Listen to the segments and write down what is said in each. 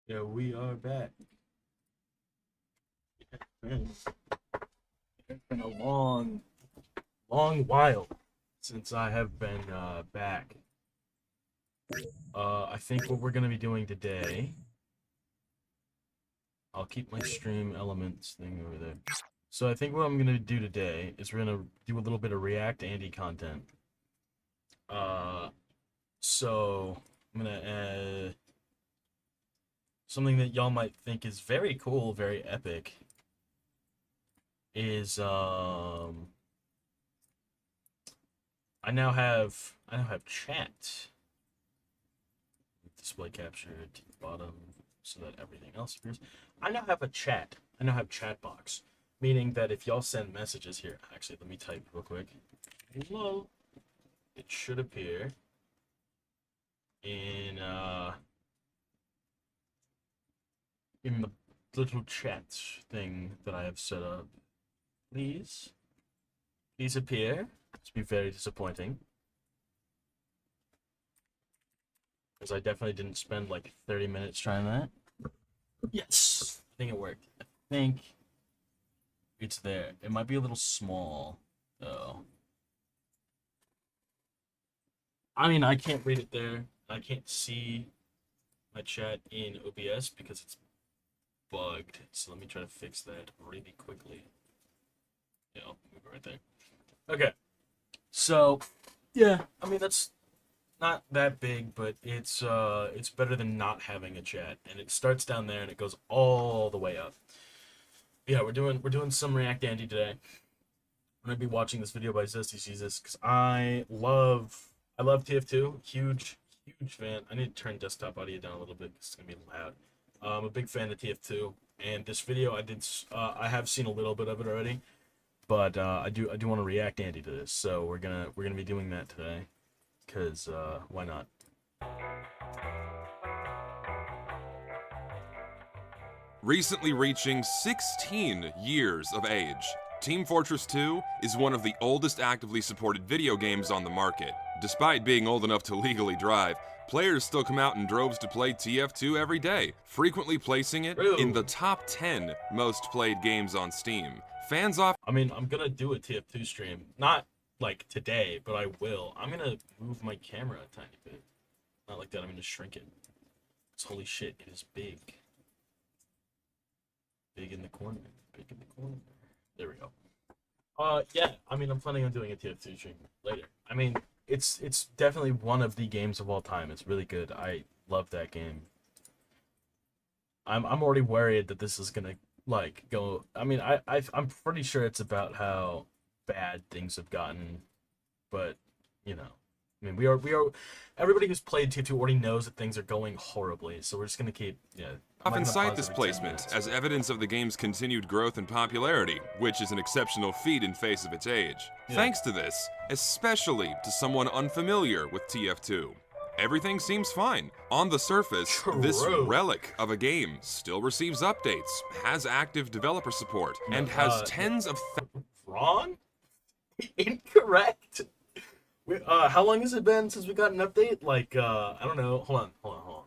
Yeah, we are back. It's been a long, long while since I have been back. I think what we're gonna be doing today, I'll keep my stream elements thing over there. So I think what I'm gonna do today is we're gonna do a little bit of React Andy content. Uh, so I'm gonna add something that y'all might think is very cool, very epic. Is I now have chat. Display capture to the bottom so that everything else appears. I now have a chat. I now have chat box, meaning that if y'all send messages here, actually let me type real quick. Hello. It should appear in the little chat thing that I have set up. Please appear. It's be very disappointing. Because I definitely didn't spend like 30 minutes trying that. Yes! I think it worked. I think it's there. It might be a little small, though. I mean, I can't read it there. I can't see my chat in OBS because it's bugged. So let me try to fix that really quickly. Yeah, I'll move it right there. Okay. So, yeah, I mean, that's not that big, but it's better than not having a chat. And it starts down there and it goes all the way up. Yeah, we're doing some React Andy today. I'm gonna be watching this video by Zesty Jesus because I love TF2. Huge fan. I need to turn desktop audio down a little bit because it's gonna be loud. I'm a big fan of TF2, and this video I have seen a little bit of it already, but I do want to react Andy to this, so we're gonna be doing that today. Because, why not? Recently reaching 16 years of age, Team Fortress 2 is one of the oldest actively supported video games on the market. Despite being old enough to legally drive, players still come out in droves to play TF2 every day, frequently placing it in the top 10 most played games on Steam. Fans often... I mean, I'm gonna do a TF2 stream. Not like today, but I will. I'm gonna move my camera a tiny bit. Not like that, I'm gonna shrink it. It's holy shit, it is big. Big in the corner. Big in the corner. There we go. Yeah, I mean, I'm planning on doing a TF2 stream later. I mean, it's definitely one of the games of all time. It's really good. I love that game. I'm already worried that this is gonna like go. I mean, I'm pretty sure it's about how bad things have gotten, but you know, I mean, we are everybody who's played TF2 already knows that things are going horribly, so we're just gonna keep often cite this placement as evidence of the game's continued growth and popularity, which is an exceptional feat in face of its age. Thanks to this, especially to someone unfamiliar with TF2. Everything seems fine. On the surface, this relic of a game still receives updates, has active developer support, and has tens of Wrong? Incorrect? How long has it been since we got an update? Like, I don't know. Hold on.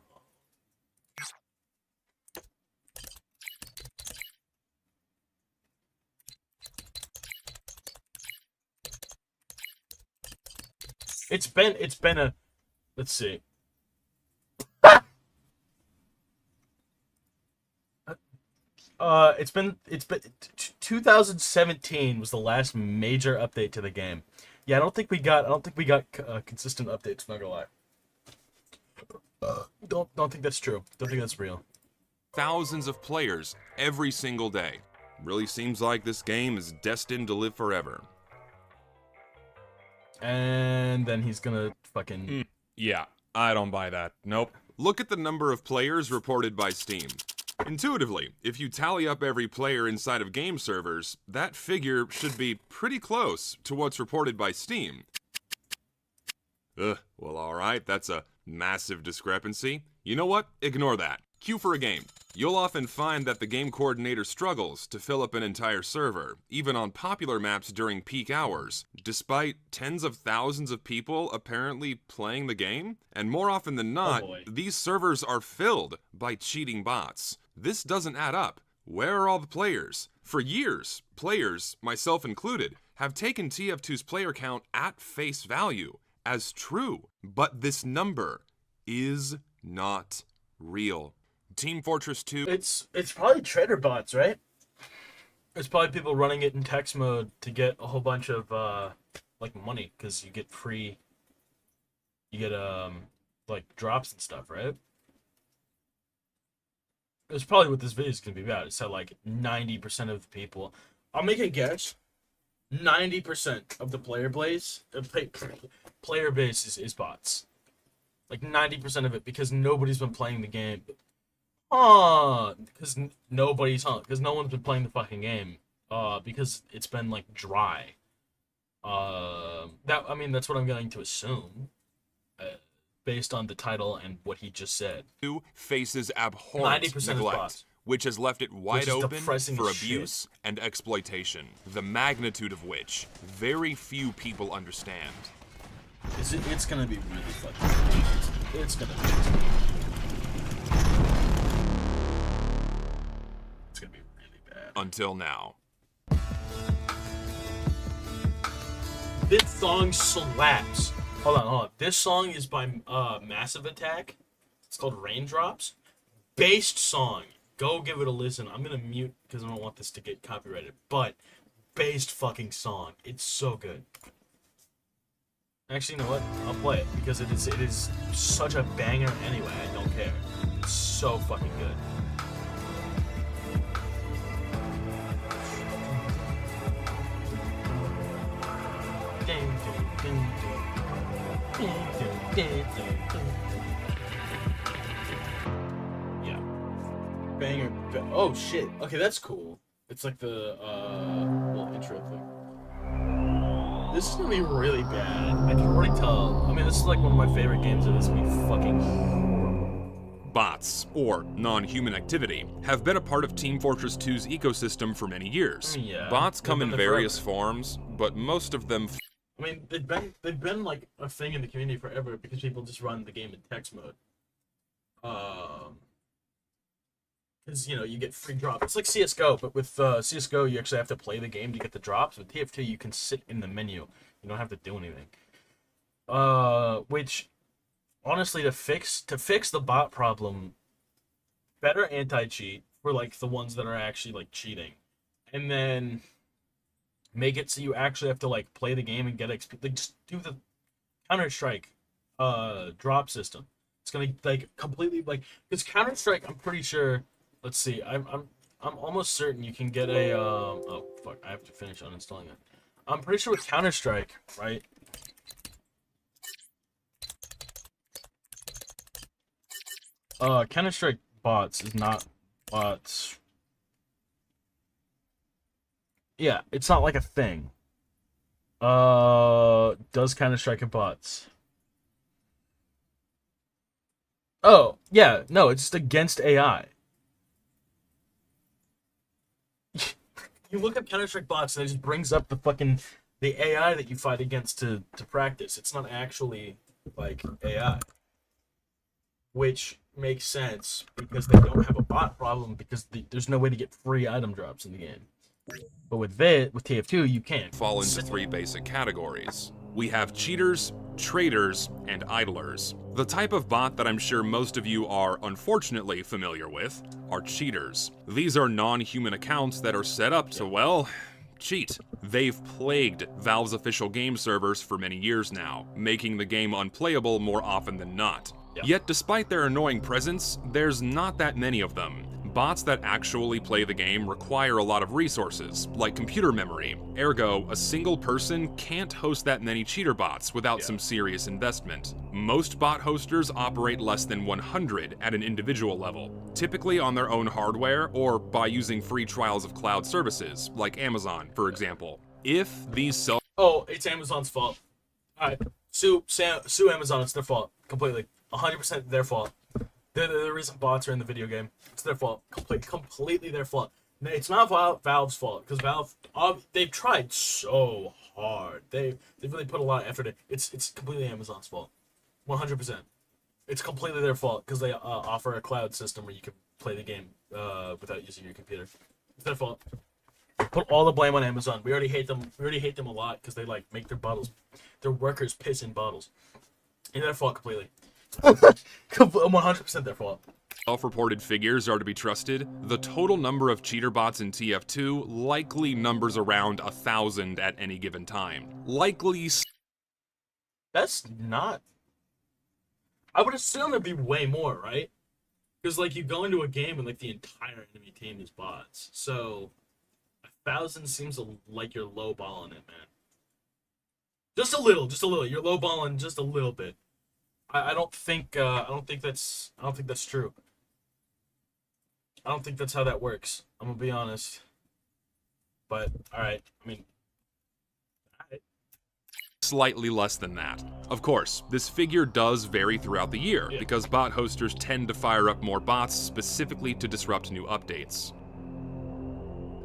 It's been a, let's see. It's been 2017 was the last major update to the game. Yeah, I don't think we got consistent updates. Not gonna lie. Don't think that's true. Don't think that's real. thousands of players every single day. Really seems like this game is destined to live forever. And then he's gonna fucking... Yeah, I don't buy that. Nope. Look at the number of players reported by Steam. Intuitively, if you tally up every player inside of game servers, that figure should be pretty close to what's reported by Steam. Well, alright, that's a massive discrepancy. You know what? Ignore that. Cue for a game. You'll often find that the game coordinator struggles to fill up an entire server, even on popular maps during peak hours, despite tens of thousands of people apparently playing the game. And more often than not, these servers are filled by cheating bots. This doesn't add up. Where are all the players? For years, players, myself included, have taken TF2's player count at face value as true, but this number is not real. Team Fortress 2. It's probably trader bots, right? It's probably people running it in text mode to get a whole bunch of like money, because you get like drops and stuff, right? It's probably what this video is gonna be about. It said like 90% of the people. I'll make a guess. 90% of the player base is bots. Like 90% of it, because nobody's been playing the game. Because because no one's been playing the fucking game. Because it's been like dry. That's what I'm going to assume, based on the title and what he just said. Faces abhorrent 90% neglect, which has left it wide open for abuse shit. and exploitation, the magnitude of which very few people understand. It's gonna be really fucking. It's gonna be really bad. Until now. This song slaps. Hold on. This song is by Massive Attack. It's called Raindrops. Based song. Go give it a listen. I'm gonna mute because I don't want this to get copyrighted. But based fucking song. It's so good. Actually, you know what? I'll play it because it is such a banger anyway. I don't care. It's so fucking good. Yeah. Banger. Oh shit. Okay, that's cool. It's like the little intro thing. This is gonna be really bad. I can already tell. I mean, this is like one of my favorite games, and this is gonna be fucking. Bots, or non-human activity, have been a part of Team Fortress 2's ecosystem for many years. Yeah, Bots come in there various forever. forms, but most of them I mean, they've been like a thing in the community forever because people just run the game in text mode. Because you get free drops. It's like CS:GO, but with CS:GO you actually have to play the game to get the drops. With TF2 you can sit in the menu. You don't have to do anything. Which honestly, to fix the bot problem, better anti-cheat for like the ones that are actually like cheating, and then make it so you actually have to like play the game and get XP. Like just do the Counter-Strike drop system. It's gonna like completely like, because Counter-Strike, I'm pretty sure. Let's see. I'm almost certain you can get a oh fuck, I have to finish uninstalling it. I'm pretty sure with Counter-Strike, right? Counter-Strike bots is not bots. Yeah, it's not like a thing. Does Counter-Strike have bots? Oh, yeah, no, it's just against AI. You look up Counter-Strike bots and it just brings up the AI that you fight against to practice. It's not actually like AI. Which makes sense because they don't have a bot problem, because there's no way to get free item drops in the game. But with TF2, you can. fall into three basic categories. We have cheaters, traders, and idlers. The type of bot that I'm sure most of you are unfortunately familiar with are cheaters. These are non-human accounts that are set up to, well, cheat. They've plagued Valve's official game servers for many years now, making the game unplayable more often than not. Yet despite their annoying presence, there's not that many of them. Bots that actually play the game require a lot of resources, like computer memory. Ergo, a single person can't host that many cheater bots without some serious investment. Most bot hosters operate less than 100 at an individual level, typically on their own hardware or by using free trials of cloud services, like Amazon, for example. If these Oh, it's Amazon's fault. Alright, sue Amazon, it's their fault. Completely. 100% their fault. They're the reason bots are in the video game. It's their fault. Completely their fault. It's not Valve's fault because Valve, they've tried so hard. They've really put a lot of effort in. It's completely Amazon's fault. 100%. It's completely their fault because they offer a cloud system where you can play the game without using your computer. It's their fault. Put all the blame on Amazon. We already hate them. We already hate them a lot because they like make their workers piss in bottles. It's their fault completely. 100% their fault. Self-reported figures are to be trusted, the total number of cheater bots in TF2 likely numbers around 1,000 at any given time. Likely. That's not. I would assume there'd be way more, right? Because like you go into a game and like the entire enemy team is bots, so 1,000 seems like you're lowballing it, man. Just a little. You're lowballing just a little bit. I don't think that's true. I don't think that's how that works. I'm gonna be honest. But alright, I mean, Slightly less than that. Of course, this figure does vary throughout the year, because bot hosters tend to fire up more bots specifically to disrupt new updates.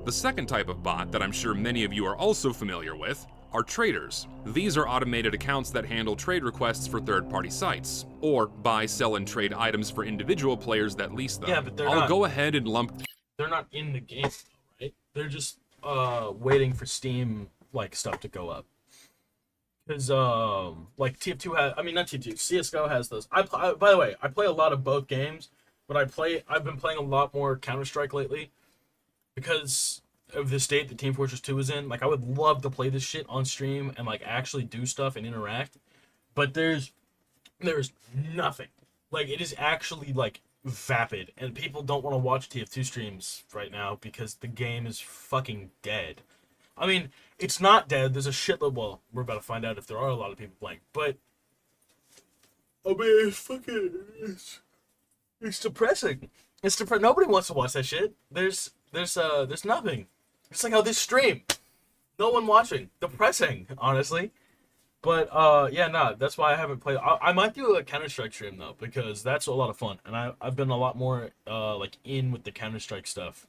The second type of bot that I'm sure many of you are also familiar with are traders. These are automated accounts that handle trade requests for third-party sites, or buy, sell, and trade items for individual players that lease them. Yeah, but I'll go ahead and lump. They're not in the game, though, right? They're just waiting for Steam like stuff to go up. Because like TF2 has, I mean not TF2, CS:GO has those. By the way, I play a lot of both games, but I've been playing a lot more Counter-Strike lately because of the state that Team Fortress 2 is in. Like, I would love to play this shit on stream and like actually do stuff and interact, but there's nothing. Like, it is actually like vapid, and people don't want to watch TF2 streams right now because the game is fucking dead. I mean, it's not dead. There's a shitload. Well, we're about to find out if there are a lot of people playing, but I mean, it's depressing. It's depressing. Nobody wants to watch that shit. There's nothing. It's like how this stream, no one watching. Depressing, honestly. But yeah, no, that's why I haven't played. I might do a Counter-Strike stream though, because that's a lot of fun, and I've been a lot more like in with the Counter-Strike stuff.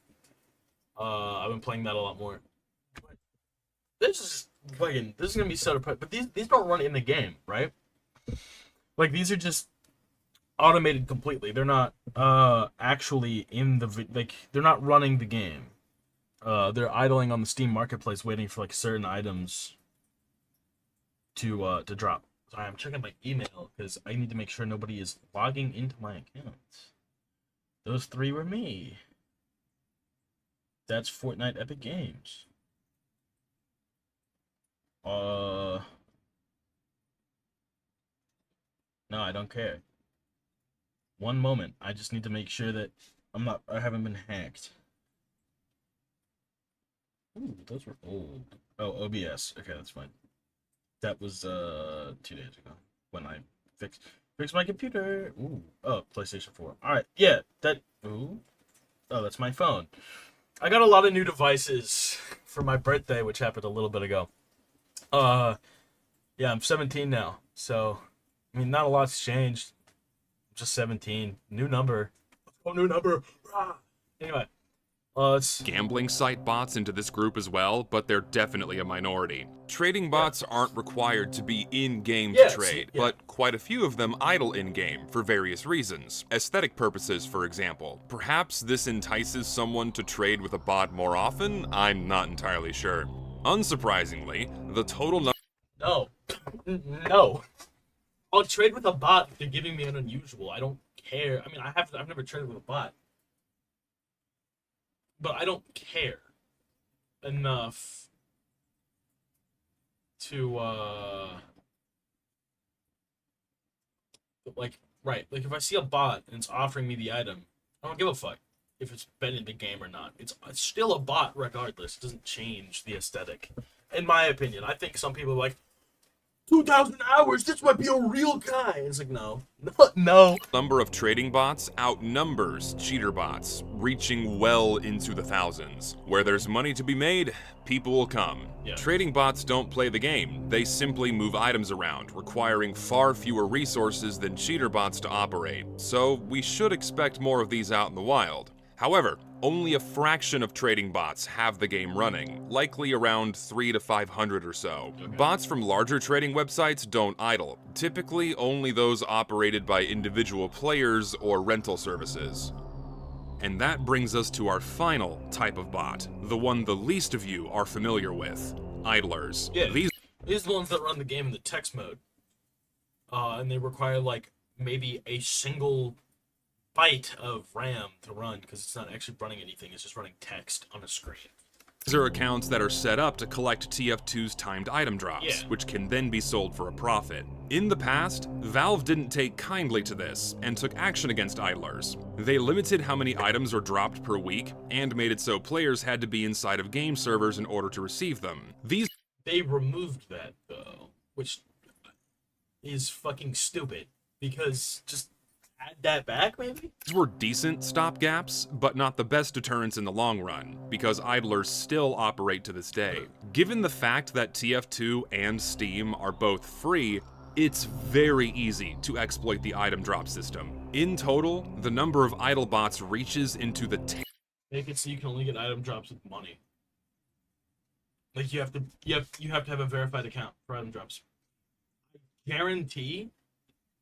I've been playing that a lot more. But this is gonna be so depressing. But these don't run in the game, right? Like, these are just automated completely. They're not actually in the like. They're not running the game. They're idling on the Steam Marketplace, waiting for like certain items to drop. Sorry, I'm checking my email because I need to make sure nobody is logging into my account. Those three were me. That's Fortnite Epic Games. No, I don't care. One moment. I just need to make sure that I haven't been hacked. Ooh, those were old. Oh, OBS. Okay, that's fine. That was 2 days ago when I fixed my computer. Ooh. Oh, PlayStation 4. Alright, yeah, ooh. Oh, that's my phone. I got a lot of new devices for my birthday, which happened a little bit ago. Yeah, I'm 17 now, so I mean, not a lot's changed. I'm just 17. New number. Oh, new number. Anyway, it's Gambling site bots into this group as well, but they're definitely a minority. Trading bots aren't required to be in-game to trade, but quite a few of them idle in-game for various reasons. Aesthetic purposes, for example. Perhaps this entices someone to trade with a bot more often? I'm not entirely sure. Unsurprisingly, the total number. No. No. I'll trade with a bot if they're giving me an unusual. I don't care. I mean, I've never traded with a bot. But I don't care enough to like, right, like if I see a bot and it's offering me the item, I don't give a fuck if it's been in the game or not. It's still a bot regardless. It doesn't change the aesthetic. In my opinion, I think some people are like, 2,000 hours. This might be a real guy. It's like, no, no. Number of trading bots outnumbers cheater bots, reaching well into the thousands. Where there's money to be made, people will come. Yeah. Trading bots don't play the game. They simply move items around, requiring far fewer resources than cheater bots to operate. So we should expect more of these out in the wild. However, only a fraction of trading bots have the game running, likely around 300 to 500 or so. Okay. Bots from larger trading websites don't idle, typically only those operated by individual players or rental services. And that brings us to our final type of bot, the one the least of you are familiar with, idlers. Yeah. These These are the ones that run the game in the text mode. And they require, like, maybe a single byte of RAM to run, because it's not actually running anything, it's just running text on a screen. These are accounts that are set up to collect TF2's timed item drops, Yeah. which can then be sold for a profit. In the past, Valve didn't take kindly to this and took action against idlers. They limited how many items are dropped per week and made it so players had to be inside of game servers in order to receive them. They removed that, though, which is fucking stupid, because just add that back, maybe? These were decent stopgaps, but not the best deterrents in the long run, because idlers still operate to this day. Given the fact that TF2 and Steam are both free, it's very easy to exploit the item drop system. In total, the number of idle bots reaches into the Make it so you can only get item drops with money. Like, you have to have a verified account for item drops. Guarantee,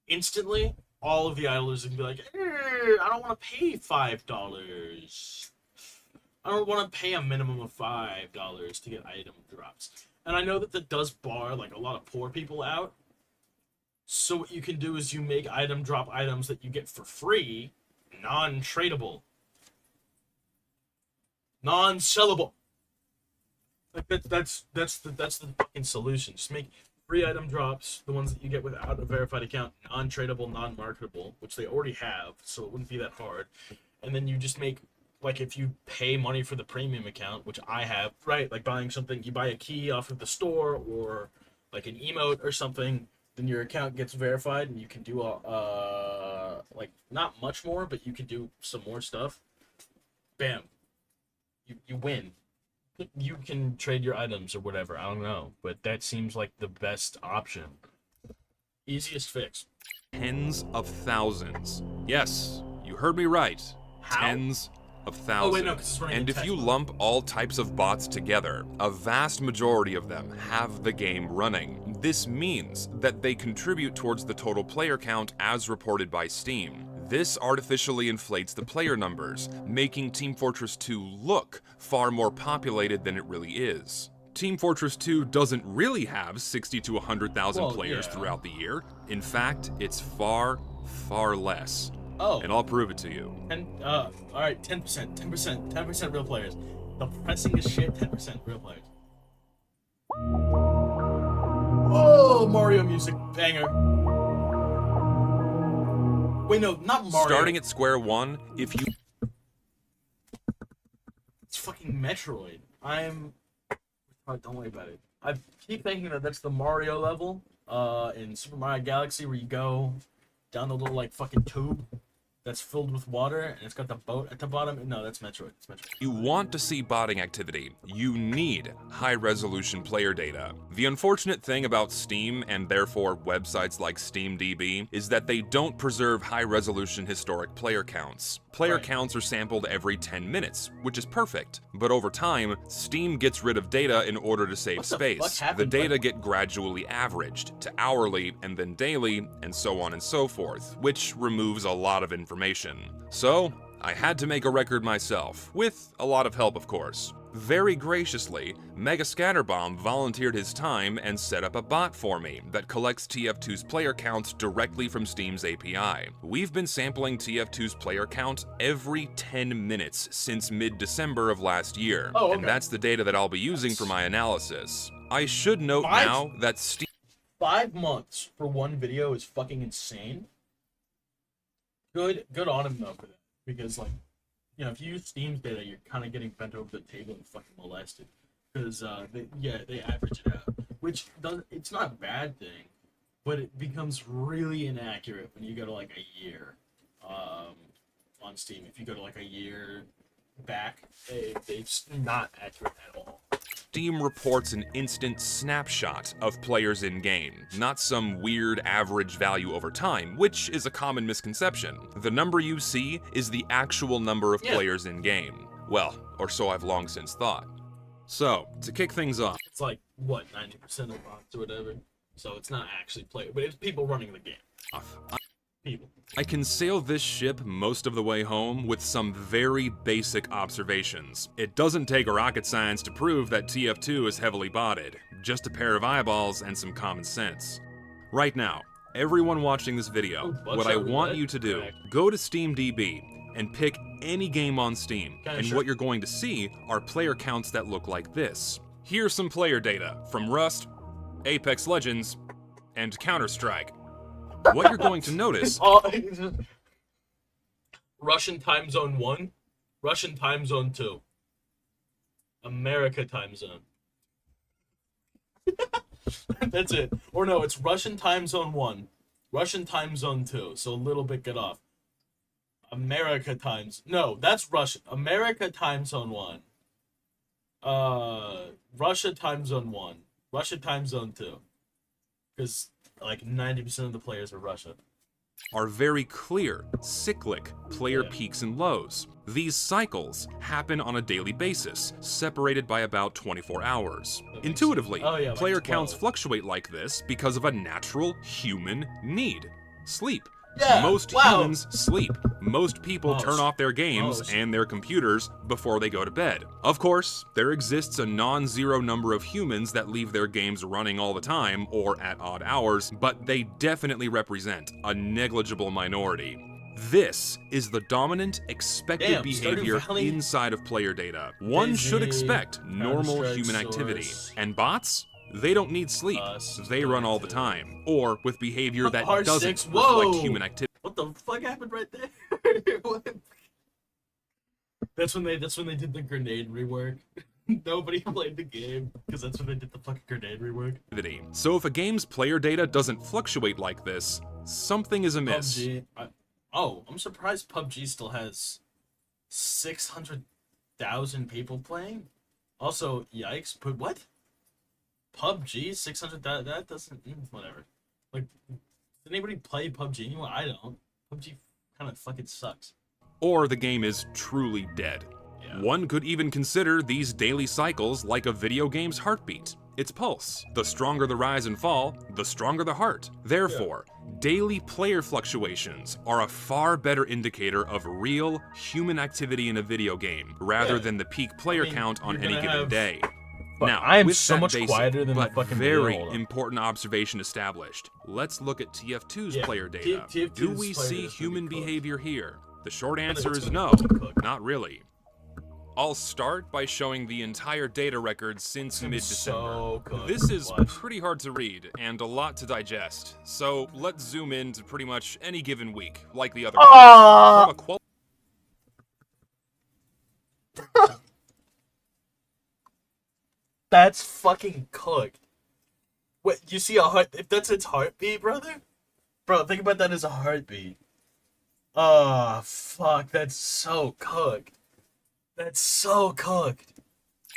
instantly, all of the idlers are gonna be like, I don't want to pay $5. I don't want to pay a minimum of $5 to get item drops. And I know that does bar, like, a lot of poor people out. So what you can do is you make item drop items that you get for free, non-tradable, non-sellable. Like, that's the fucking solution. Just make free item drops, the ones that you get without a verified account, non-tradable, non-marketable, which they already have, so it wouldn't be that hard. And then you just make, like, if you pay money for the premium account, which I have, right? Like, buying something, you buy a key off of the store, or like an emote or something, then your account gets verified, and you can do like, not much more, but you can do some more stuff. Bam, you win. You can trade your items or whatever, I don't know, but that seems like the best option. Easiest fix. tens of thousands. Yes, you heard me right. How? Tens of thousands. Oh, wait, no, 'cause it's running in and if text you mode. lump all types of bots together, a vast majority of them have the game running. This means that they contribute towards the total player count as reported by Steam. This artificially inflates the player numbers, making Team Fortress 2 look far more populated than it really is. Team Fortress 2 doesn't really have 60 to 100,000 Well, players yeah. throughout the year. In fact, it's far, far less. Oh. And I'll prove it to you. Alright, 10% real players. The pressing is shit, 10% real players. Oh, Mario music, banger. Wait, no, not Mario. Starting at square one, if you It's fucking Metroid. Oh, don't worry about it. I keep thinking that that's the Mario level, in Super Mario Galaxy, where you go down the little, like, fucking tube that's filled with water, and it's got the boat at the bottom. No, that's Metroid. It's Metroid. you want to see botting activity, you need high-resolution player data. The unfortunate thing about Steam, and therefore websites like SteamDB, is that they don't preserve high-resolution historic player counts. Player Right. counts are sampled every 10 minutes, which is perfect. But over time, Steam gets rid of data in order to save What the space. fuck happened? The data get gradually averaged to hourly and then daily, and so on and so forth, which removes a lot of information. So, I had to make a record myself, with a lot of help, of course. Very graciously, Mega Scatterbomb volunteered his time and set up a bot for me that collects TF2's player counts directly from Steam's API. We've been sampling TF2's player count every 10 minutes since mid-December of last year, Oh, okay. and that's the data that I'll be using for my analysis. I should note Five? now that Steam 5 months for one video is fucking insane. Good on him, though, for that. Because, like, you know, if you use Steam's data, you're kind of getting bent over the table and fucking molested. Because, they average it out. which does it's not a bad thing, but it becomes really inaccurate when you go to like a year, on Steam. If you go to like a year back, it's not accurate at all. Steam reports an instant snapshot of players in game, not some weird average value over time, which is a common misconception. The number you see is the actual number of players in game. Well, or so I've long since thought. So, to kick things off, It's like what 90% of bots or whatever. So it's not actually play, but it's people running the game. People. I can sail this ship most of the way home with some very basic observations. It doesn't take rocket science to prove that TF2 is heavily botted, just a pair of eyeballs and some common sense. Right now, everyone watching this video, what I want you to do, go to SteamDB and pick any game on Steam, and what you're going to see are player counts that look like this. Here's some player data from Rust, Apex Legends, and Counter-Strike. What you're going to notice... Russian time zone 1, Russian time zone 2, America time zone. That's it. Or no, it's Russian time zone 1, Russian time zone 2, so a little bit get off. America times... No, that's Russia. America time zone 1. Russia time zone 1, Russia time zone 2. Because... like 90% of the players are Russia. Are very clear, cyclic player peaks and lows. These cycles happen on a daily basis, separated by about 24 hours. Intuitively, player counts fluctuate like this because of a natural human need: sleep. Most humans sleep. Most people turn off their games and their computers before they go to bed. Of course, there exists a non-zero number of humans that leave their games running all the time or at odd hours, but they definitely represent a negligible minority. This is the dominant expected behavior inside of player data. One should expect normal human activity. And bots? They don't need sleep. They run all the time, or with behavior that doesn't reflect human activity. What the fuck happened right there? That's when they did the grenade rework. Nobody played the game because that's when they did the fucking grenade rework. So if a game's player data doesn't fluctuate like this, something is amiss. I'm surprised PUBG still has 600,000 people playing. Also, yikes! But what? PUBG 600, that doesn't, whatever. Like, does anybody play PUBG anymore? I don't. PUBG kind of fucking sucks. Or the game is truly dead. One could even consider these daily cycles like a video game's heartbeat. Its pulse. The stronger the rise and fall, the stronger the heart. Therefore, daily player fluctuations are a far better indicator of real human activity in a video game, rather than the peak player count on any given day. Now, I am with so that much basic, quieter than but the fucking very video. important observation established. Let's look at TF2's player data. TF2's Do we player see data's human pretty cooked. behavior here? The short answer It's is gonna no, be cooked. not really. I'll start by showing the entire data record since mid-December. So cooked. This is Watch. pretty hard to read and a lot to digest, so let's zoom in to pretty much any given week, like the other From a That's fucking cooked. Wait, you see a heart? If that's its heartbeat, brother? Bro, think about that as a heartbeat. Oh, fuck. That's so cooked. That's so cooked.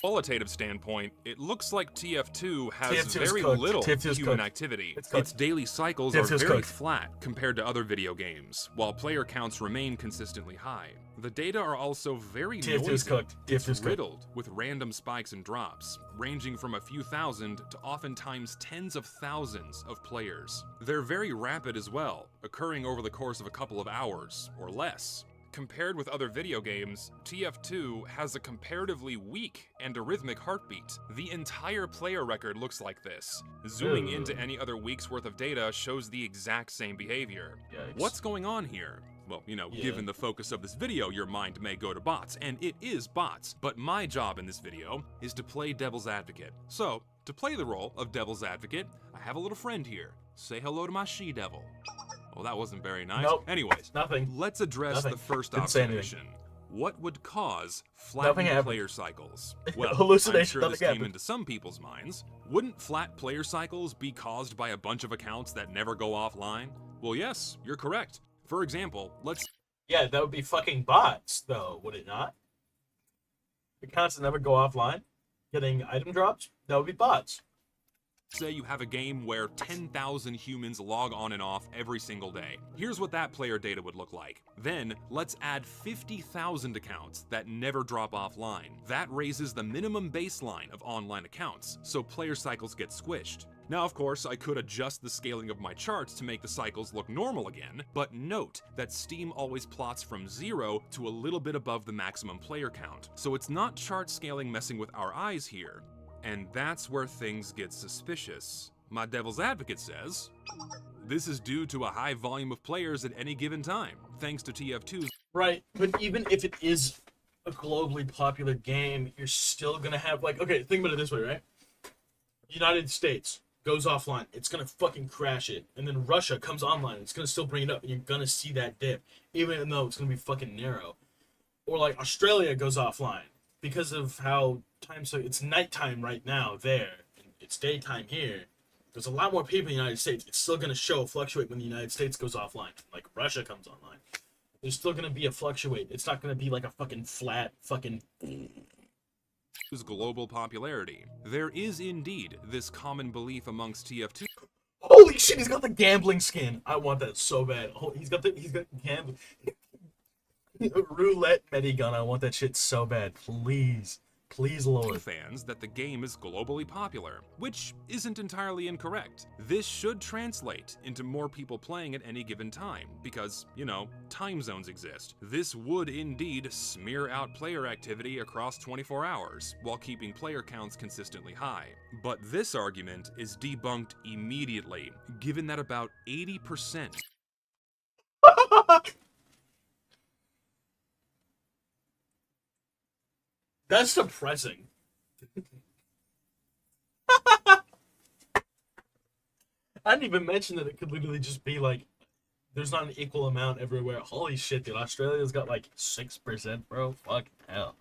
qualitative standpoint, it looks like TF2 has TF2 is very cooked. little TF2 is human cooked. activity. It's cooked. Its daily cycles TF2 are is very cooked. flat compared to other video games, while player counts remain consistently high. The data are also very TF2 is noisy. cooked. TF2 It's is cooked. riddled with random spikes and drops, ranging from a few thousand to oftentimes tens of thousands of players. They're very rapid as well, occurring over the course of a couple of hours or less. Compared with other video games, TF2 has a comparatively weak and arrhythmic heartbeat. The entire player record looks like this. Zooming into any other week's worth of data shows the exact same behavior. Yikes. What's going on here? Well, you know, given the focus of this video, your mind may go to bots, and it is bots. But my job in this video is to play devil's advocate. So, to play the role of devil's advocate, I have a little friend here. Say hello to my she-devil. Well, that wasn't very nice. Nope. Anyways, Nothing. let's address Nothing. the first Didn't say anything. observation. What would cause Nothing flattened happened. player cycles? Well, I'm Hallucination, sure nothing this came happened. into some people's minds. Wouldn't flat player cycles be caused by a bunch of accounts that never go offline? Well, yes, you're correct. For example, let's Yeah, that would be fucking bots, though, would it not? Accounts that never go offline, getting item drops, that would be bots. say you have a game where 10,000 humans log on and off every single day. Here's what that player data would look like. Then, let's add 50,000 accounts that never drop offline. That raises the minimum baseline of online accounts, so player cycles get squished. Now, of course, I could adjust the scaling of my charts to make the cycles look normal again, but note that Steam always plots from 0 to a little bit above the maximum player count, so it's not chart scaling messing with our eyes here. And that's where things get suspicious. My devil's advocate says, this is due to a high volume of players at any given time, thanks to TF2's Right, but even if it is a globally popular game, you're still gonna have, like, okay, think about it this way, right? United States goes offline, it's gonna fucking crash it, and then Russia comes online, it's gonna still bring it up, and you're gonna see that dip, even though it's gonna be fucking narrow. Or like Australia goes offline because of how it's nighttime right now there, and it's daytime here. There's a lot more people in the United States. It's still gonna fluctuate when the United States goes offline. Like Russia comes online. There's still gonna be a fluctuate. It's not gonna be like a fucking flat fucking. global popularity. There is indeed this common belief amongst TF2 Holy shit! He's got the gambling skin. I want that so bad. Oh, he's got gambling. Roulette Medigun. I want that shit so bad. Please, please, Lord. fans that the game is globally popular, which isn't entirely incorrect. This should translate into more people playing at any given time, because, you know, time zones exist. This would indeed smear out player activity across 24 hours, while keeping player counts consistently high. But this argument is debunked immediately, given that about 80% That's depressing. I didn't even mention that it could literally just be like, there's not an equal amount everywhere. Holy shit, dude. Australia's got like 6%, bro. Fuck hell.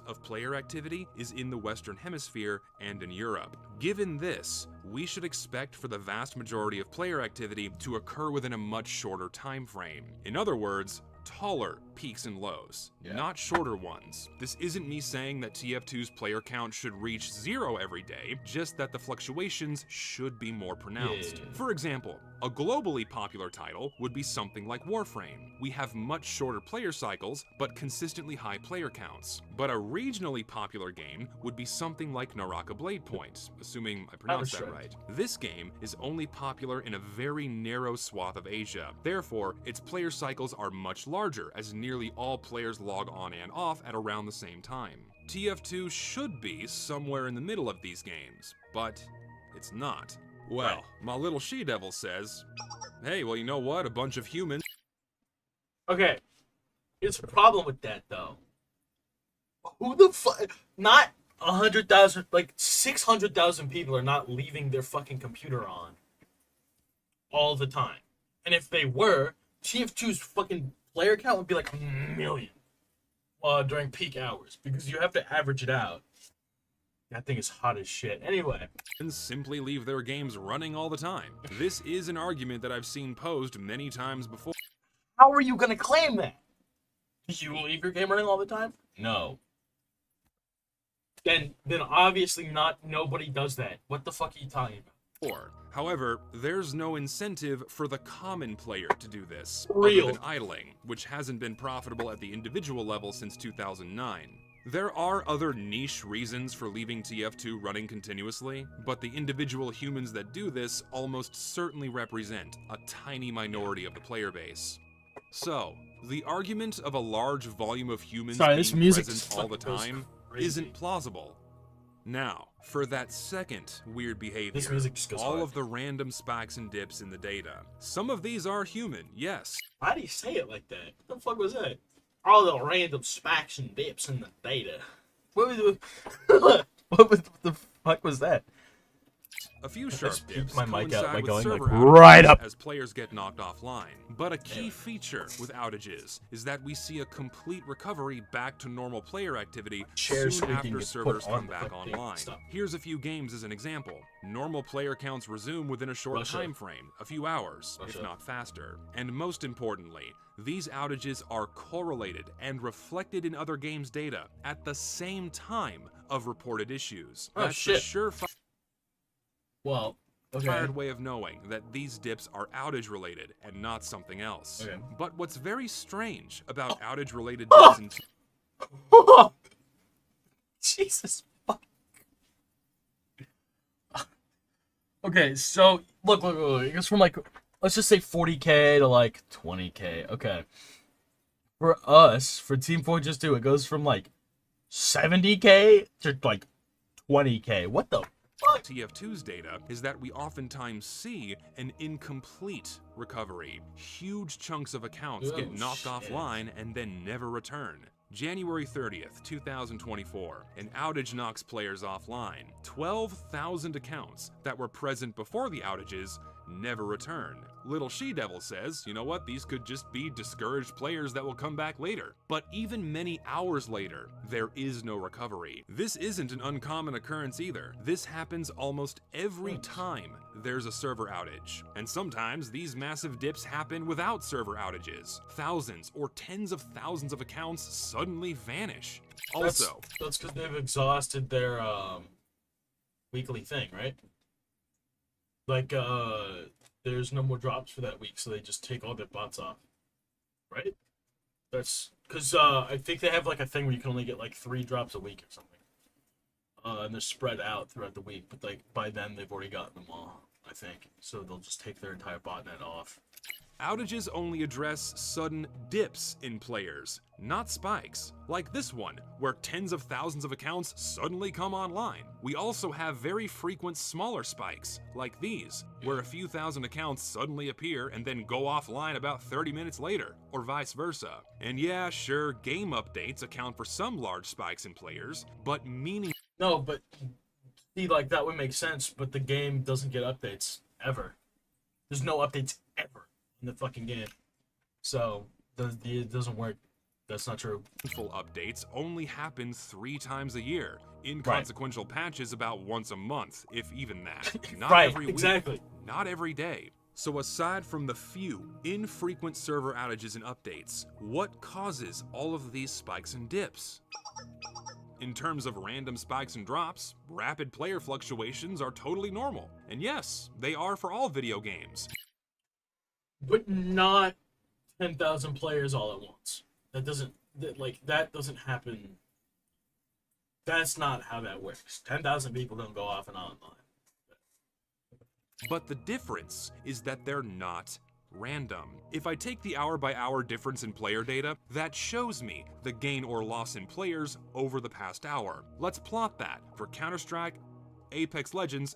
of player activity is in the Western Hemisphere and in Europe. Given this, we should expect for the vast majority of player activity to occur within a much shorter time frame. In other words, taller peaks and lows, not shorter ones. This isn't me saying that TF2's player count should reach 0 every day, just that the fluctuations should be more pronounced. For example, a globally popular title would be something like Warframe. We have much shorter player cycles, but consistently high player counts. But a regionally popular game would be something like Naraka Blade Point, assuming I pronounced that right. This game is only popular in a very narrow swath of Asia. Therefore, its player cycles are much larger, as nearly all players log on and off at around the same time. TF2 should be somewhere in the middle of these games, but it's not. Well, my little she-devil says, hey, well, you know what? A bunch of humans. Okay. Here's a problem with that, though. Who the fuck? Not 100,000, like 600,000 people are not leaving their fucking computer on all the time. And if they were, TF2's fucking player count would be like a million during peak hours, because you have to average it out. That thing is hot as shit. Anyway. Simply leave their games running all the time. This is an argument that I've seen posed many times before. How are you going to claim that? You will leave your game running all the time? No. Then obviously nobody does that. What the fuck are you talking about? However, there's no incentive for the common player to do this, Real. other than idling, which hasn't been profitable at the individual level since 2009. There are other niche reasons for leaving TF2 running continuously, but the individual humans that do this almost certainly represent a tiny minority of the player base. So, the argument of a large volume of humans being present all the time isn't plausible. Now, for that second weird behavior, all of the random spikes and dips in the data. Some of these are human, yes. Why do you say it like that? What the fuck was that? All the random spikes and dips in the data. What the fuck was that? A few Let's sharp peek dips my mic out coincide by with going, like, server outages right up. as players get knocked offline. But a key feature with outages is that we see a complete recovery back to normal player activity Chair soon squeaking after gets servers put on come the back fucking online. stop. Here's a few games as an example. Normal player counts resume within a short Russia. time frame, a few hours, if Russia. not faster. And most importantly, these outages are correlated and reflected in other games' data at the same time of reported issues. Oh, That's shit. the surefire Well, okay. way of knowing that these dips are outage related and not something else. Okay. But what's very strange about outage related dips in Jesus fuck. Okay, so look. It goes from like, let's just say 40K to like 20K. Okay. For us, for Team Fortress 2, it goes from like 70K to like 20K. What the fuck? TF2's data is that we oftentimes see an incomplete recovery. Huge chunks of accounts Oh, get knocked shit. offline and then never return. January 30th, 2024, an outage knocks players offline. 12,000 accounts that were present before the outages never return. Little She-Devil says, you know what, these could just be discouraged players that will come back later. But even many hours later, there is no recovery. This isn't an uncommon occurrence either. This happens almost every time there's a server outage. And sometimes these massive dips happen without server outages. Thousands or tens of thousands of accounts suddenly vanish. Also, That's because they've exhausted their weekly thing, right? Like, there's no more drops for that week, so they just take all their bots off, right? That's because I think they have like a thing where you can only get like 3 drops a week or something, and they're spread out throughout the week. But like by then they've already gotten them all, I think. So they'll just take their entire botnet off. outages only address sudden dips in players, not spikes, like this one, where tens of thousands of accounts suddenly come online. We also have very frequent smaller spikes, like these, where a few thousand accounts suddenly appear and then go offline about 30 minutes later, or vice versa. And yeah, sure, game updates account for some large spikes in players, but No, but see, like that would make sense. But the game doesn't get updates ever. There's no updates ever in the fucking game, so it doesn't work. That's not true. meaningful updates only happen 3 times a year, inconsequential patches about once a month, if even that. Not Right, every week, exactly. not every day. So aside from the few infrequent server outages and updates, what causes all of these spikes and dips? In terms of random spikes and drops, rapid player fluctuations are totally normal. And yes, they are for all video games. But not 10,000 players all at once. That doesn't happen. That's not how that works. 10,000 people don't go off and online. But the difference is that they're not random. If I take the hour-by-hour difference in player data, that shows me the gain or loss in players over the past hour. Let's plot that for Counter-Strike, Apex Legends,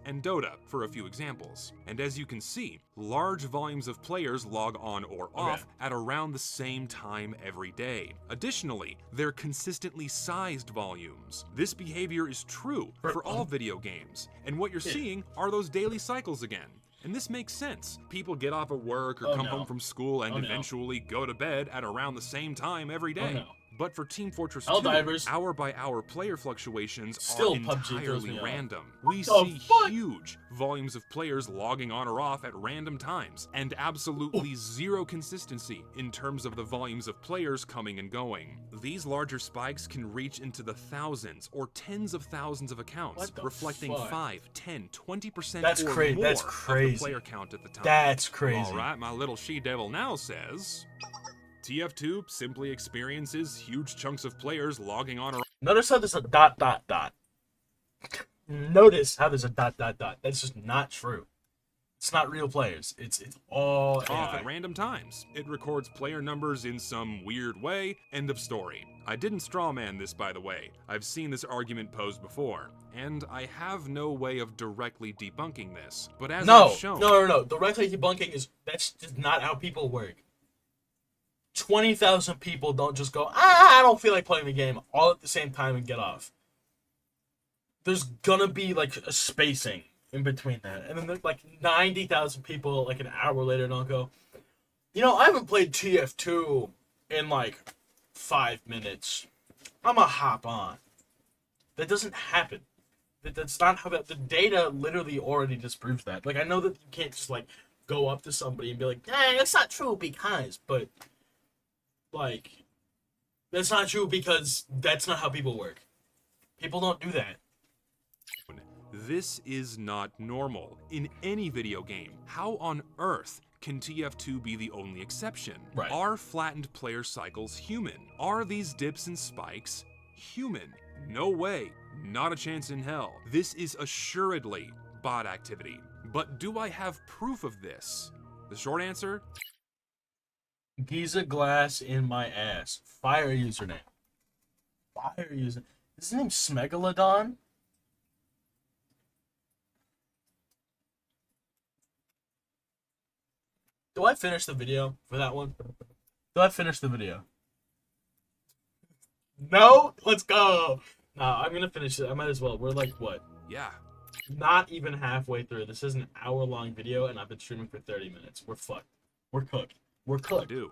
and Dota for a few examples. And as you can see, large volumes of players log on or off at around the same time every day. Additionally, they're consistently sized volumes. This behavior is true for all video games, and what you're seeing are those daily cycles again. And this makes sense. People get off of work or come home from school and eventually go to bed at around the same time every day. But for Team Fortress 2, Helldivers. hour-by-hour player fluctuations Still are PUBG throws entirely me off. random. We The see fuck? huge volumes of players logging on or off at random times, and absolutely zero consistency in terms of the volumes of players coming and going. These larger spikes can reach into the thousands or tens of thousands of accounts, What the reflecting fuck? 5, 10, 20% That's or crazy. more That's of the crazy. player count at the time. That's crazy. All right, my little she-devil now says, TF2 simply experiences huge chunks of players logging on or Notice how there's a dot. Notice how there's a dot. That's just not true. It's not real players. It's all off AI. at random times. It records player numbers in some weird way. End of story. I didn't strawman this, by the way. I've seen this argument posed before, and I have no way of directly debunking this. But as I've shown, No. Directly debunking that's just not how people work. 20,000 people don't just go, I don't feel like playing the game all at the same time and get off. There's gonna be like a spacing in between that. And then there's like 90,000 people like an hour later and I'll go, I haven't played TF2 in like 5 minutes. I'm gonna hop on. That doesn't happen. That's not how the data literally already disproves that. Like, I know that you can't just like go up to somebody and be like, that's not true because, but like, that's not true because that's not how people work. People don't do that. This is not normal in any video game. How on earth can TF2 be the only exception? Right. Are flattened player cycles human? Are these dips and spikes human? No way. Not a chance in hell. This is assuredly bot activity. But do I have proof of this? The short answer? Giza Glass in my ass. Fire username. Fire username. Is his name Smegalodon? Do I finish the video for that one? Do I finish the video? No? Let's go! No, I'm gonna finish it. I might as well. We're like, what? Yeah. Not even halfway through. This is an hour-long video, and I've been streaming for 30 minutes. We're fucked. We're cooked. We're I cooked. do.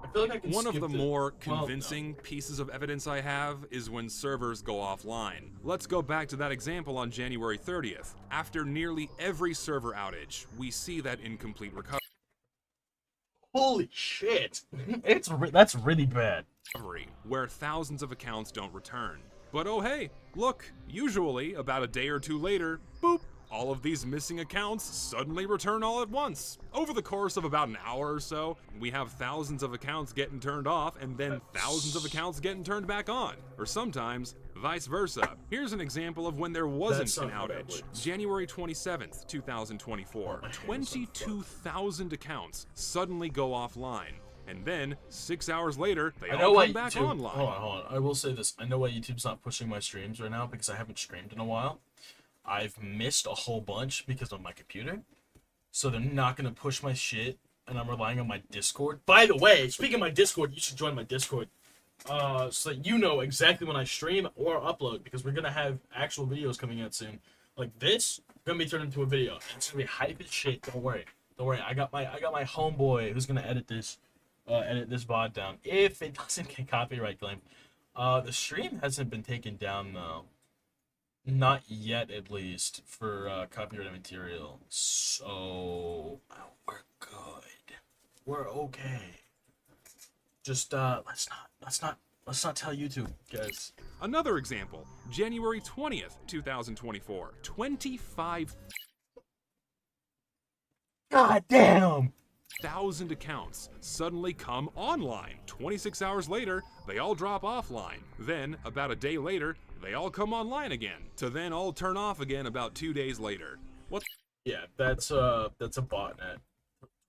I feel like I can One of skip the the- more well, no. convincing pieces of evidence I have is when servers go offline. Let's go back to that example on January 30th. After nearly every server outage, we see that incomplete Holy shit! That's really bad. recovery, where thousands of accounts don't return. But oh hey, look, usually about a day or two later, boop, all of these missing accounts suddenly return all at once. Over the course of about an hour or so, we have thousands of accounts getting turned off and then thousands of accounts getting turned back on. Or sometimes, vice versa. Here's an example of when there wasn't That's an not how that outage. works. January 27th, 2024. 22,000 accounts suddenly go offline. And then, 6 hours later, they I know all why come back YouTube. online. Hold on. I will say this. I know why YouTube's not pushing my streams right now because I haven't streamed in a while. I've missed a whole bunch because of my computer. So they're not going to push my shit, and I'm relying on my Discord. By the way, speaking of my Discord, you should join my Discord. So that you know exactly when I stream or upload, because we're going to have actual videos coming out soon. Like this, going to be turned into a video. And it's going to be hype as shit. Don't worry. I got my homeboy who's going to edit this VOD down. If it doesn't get copyright claim. The stream hasn't been taken down, though. Not yet, at least, for copyrighted material. So we're good. We're okay. Just let's not tell YouTube, guys. Another example, January 20th, 2024. 25,000 God damn. accounts suddenly come online. 26 hours later, they all drop offline. Then, about a day later, they all come online again, to then all turn off again about 2 days later. What? Yeah, that's a botnet.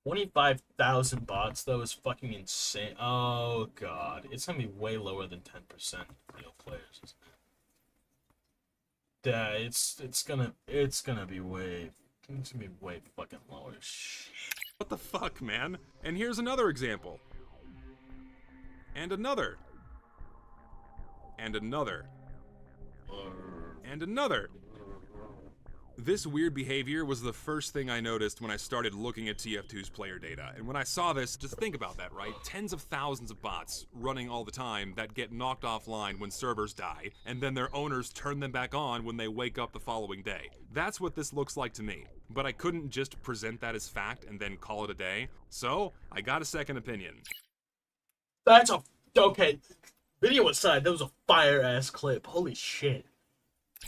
25,000 bots though is fucking insane. Oh god, it's gonna be way lower than 10% real players. Yeah, it's gonna be way fucking lower. Shit. What the fuck, man? And here's another example. And another. And another. And another. This weird behavior was the first thing I noticed when I started looking at TF2's player data. And when I saw this, just think about that, right? Tens of thousands of bots running all the time that get knocked offline when servers die, and then their owners turn them back on when they wake up the following day. That's what this looks like to me. But I couldn't just present that as fact and then call it a day. So, I got a second opinion. That's a okay. Video aside, that was a fire ass clip. Holy shit.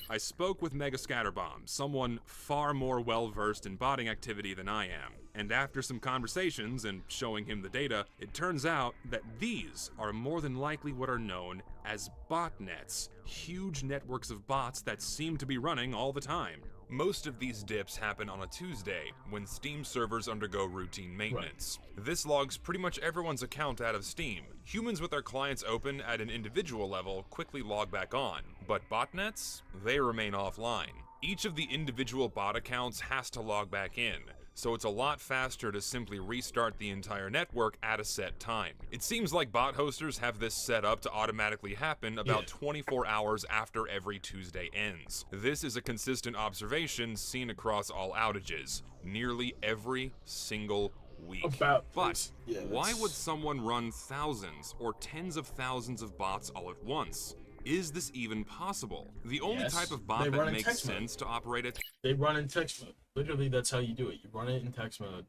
I spoke with Mega Scatterbomb, someone far more well-versed in botting activity than I am. And after some conversations and showing him the data, it turns out that these are more than likely what are known as botnets, huge networks of bots that seem to be running all the time. Most of these dips happen on a Tuesday, when Steam servers undergo routine maintenance. This logs pretty much everyone's account out of Steam. Humans with their clients open at an individual level quickly log back on, but botnets, they remain offline. Each of the individual bot accounts has to log back in. so it's a lot faster to simply restart the entire network at a set time. It seems like bot hosters have this set up to automatically happen about 24 hours after every Tuesday ends. This is a consistent observation seen across all outages, nearly every single week. But why would someone run thousands or tens of thousands of bots all at once? Is this even possible? The only type of bot that makes sense to operate it. They run in text mode. Literally, that's how you do it. You run it in text mode.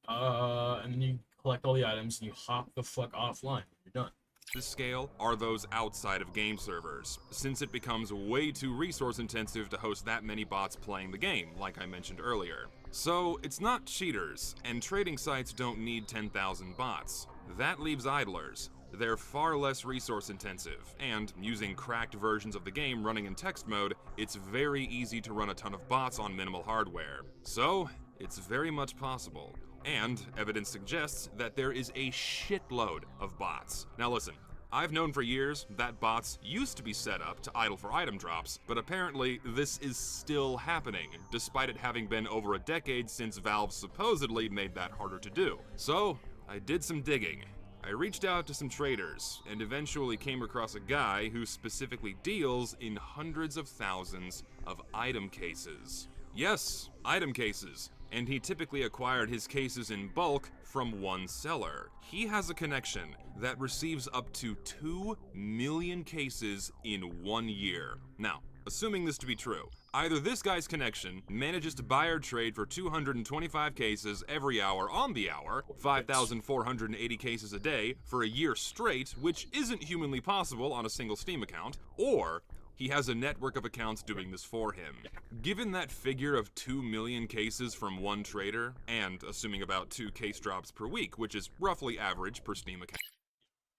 And then you collect all the items and you hop the fuck offline. You're done. This scale are those outside of game servers, since it becomes way too resource intensive to host that many bots playing the game, like I mentioned earlier. So it's not cheaters, and trading sites don't need 10,000 bots. That leaves idlers. They're far less resource intensive, and using cracked versions of the game running in text mode, it's very easy to run a ton of bots on minimal hardware. So, it's very much possible. And evidence suggests that there is a shitload of bots. Now listen, I've known for years that bots used to be set up to idle for item drops, but apparently this is still happening, despite it having been over a decade since Valve supposedly made that harder to do. So, I did some digging. I reached out to some traders, and eventually came across a guy who specifically deals in hundreds of thousands of item cases. Yes, item cases. And he typically acquired his cases in bulk from one seller. He has a connection that receives up to 2 million cases in 1 year. Now, assuming this to be true, either this guy's connection manages to buy or trade for 225 cases every hour on the hour, 5,480 cases a day for a year straight, which isn't humanly possible on a single Steam account, or he has a network of accounts doing this for him. Given that figure of 2 million cases from one trader, and assuming about 2 case drops per week, which is roughly average per Steam account.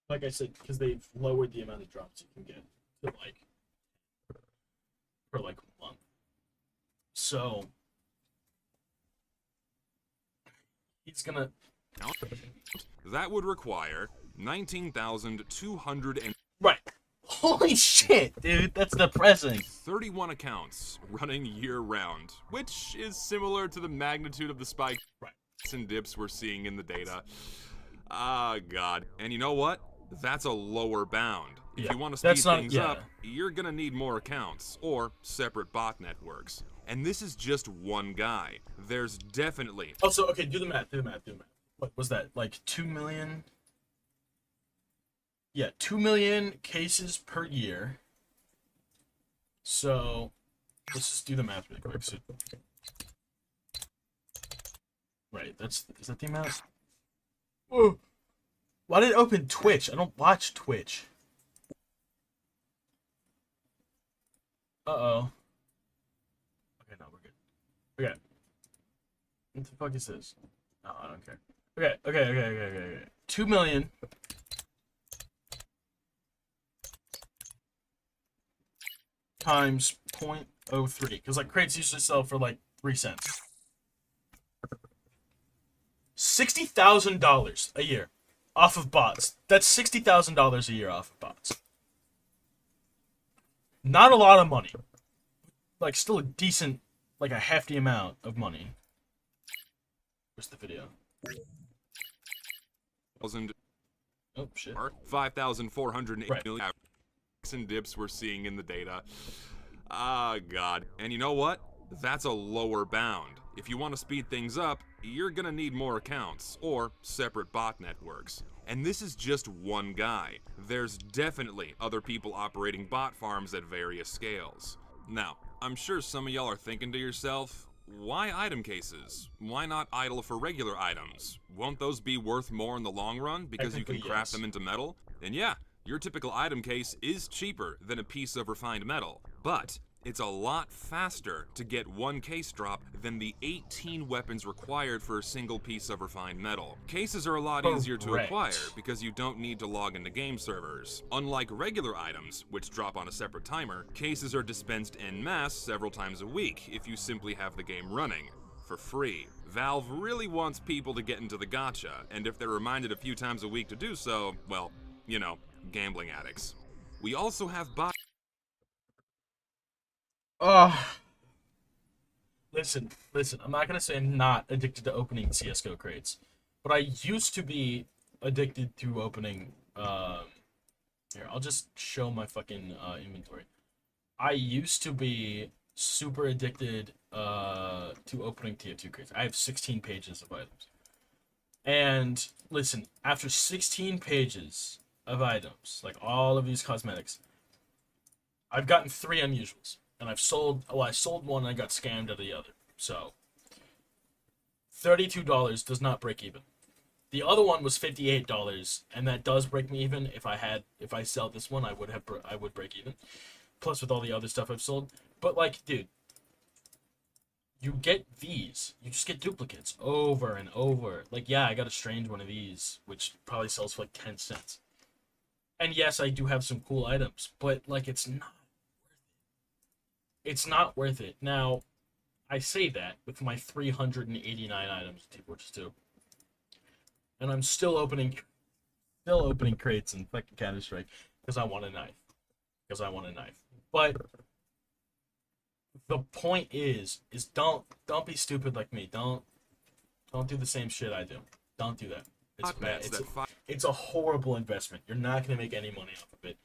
Like I said, because they've lowered the amount of drops you can get to for like a month. So he's gonna. That would require 19,200 Right. Holy shit, dude, that's depressing. 31 accounts running year-round, which is similar to the magnitude of the spikes and dips we're seeing in the data. Ah, God. And you know what? That's a lower bound. If you want to speed things up, you're gonna need more accounts, or separate bot networks. And this is just one guy. There's definitely... Also, okay, do the math. What was that, like 2 million? Yeah, 2 million cases per year. So, let's just do the math really quick. So, right, is that the amount? Whoa. Why did it open Twitch? I don't watch Twitch. Uh-oh. Okay, no, we're good. Okay. What the fuck is this? No, I don't care. Okay. 2 million... times 0.03, because like crates usually sell for like 3 cents. $60,000 a year off of bots. That's $60,000 a year off of bots. Not a lot of money. Like still a decent, like a hefty amount of money. Where's the video? Oh shit. 5,408 million and dips we're seeing in the data. Ah, God. And you know what? That's a lower bound. If you want to speed things up, you're gonna need more accounts, or separate bot networks. And this is just one guy. There's definitely other people operating bot farms at various scales. Now, I'm sure some of y'all are thinking to yourself, why item cases? Why not idle for regular items? Won't those be worth more in the long run because you can craft them into metal? And yeah, your typical item case is cheaper than a piece of refined metal, but it's a lot faster to get one case drop than the 18 weapons required for a single piece of refined metal. Cases are a lot easier to acquire because you don't need to log into game servers. Unlike regular items, which drop on a separate timer, cases are dispensed en masse several times a week if you simply have the game running, for free. Valve really wants people to get into the gacha, and if they're reminded a few times a week to do so, well, you know, gambling addicts. We also have listen. I'm not gonna say I'm not addicted to opening CS:GO crates, but I used to be addicted to opening. Here, I'll just show my fucking inventory. I used to be super addicted to opening TF2 crates. I have 16 pages of items. And listen, after 16 pages of items, like all of these cosmetics, I've gotten 3 unusuals. And I sold one and I got scammed at the other. So, $32 does not break even. The other one was $58, and that does break me even. If I sell this one, I would break even. Plus with all the other stuff I've sold. But like, dude, you get these. You just get duplicates over and over. Like, yeah, I got a strange one of these, which probably sells for like 10 cents. And yes, I do have some cool items, but like, it's not worth it. Now, I say that with my 389 items in T-Fortress 2. And I'm still opening crates in fucking Counter-Strike because I want a knife. But the point is don't be stupid like me. Don't do the same shit I do. Don't do that. It's bad. It's a horrible investment. You're not gonna make any money off of it.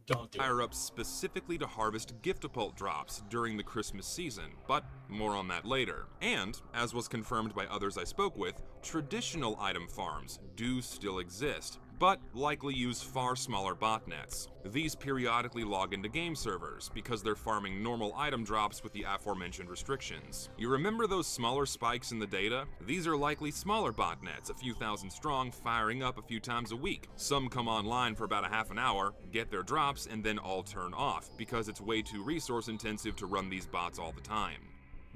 Don't do it. Fire up specifically to harvest Giftapult drops during the Christmas season, but more on that later. And, as was confirmed by others I spoke with, traditional item farms do still exist, but likely use far smaller botnets. These periodically log into game servers because they're farming normal item drops with the aforementioned restrictions. You remember those smaller spikes in the data? These are likely smaller botnets, a few thousand strong, firing up a few times a week. Some come online for about a half an hour, get their drops, and then all turn off because it's way too resource intensive to run these bots all the time.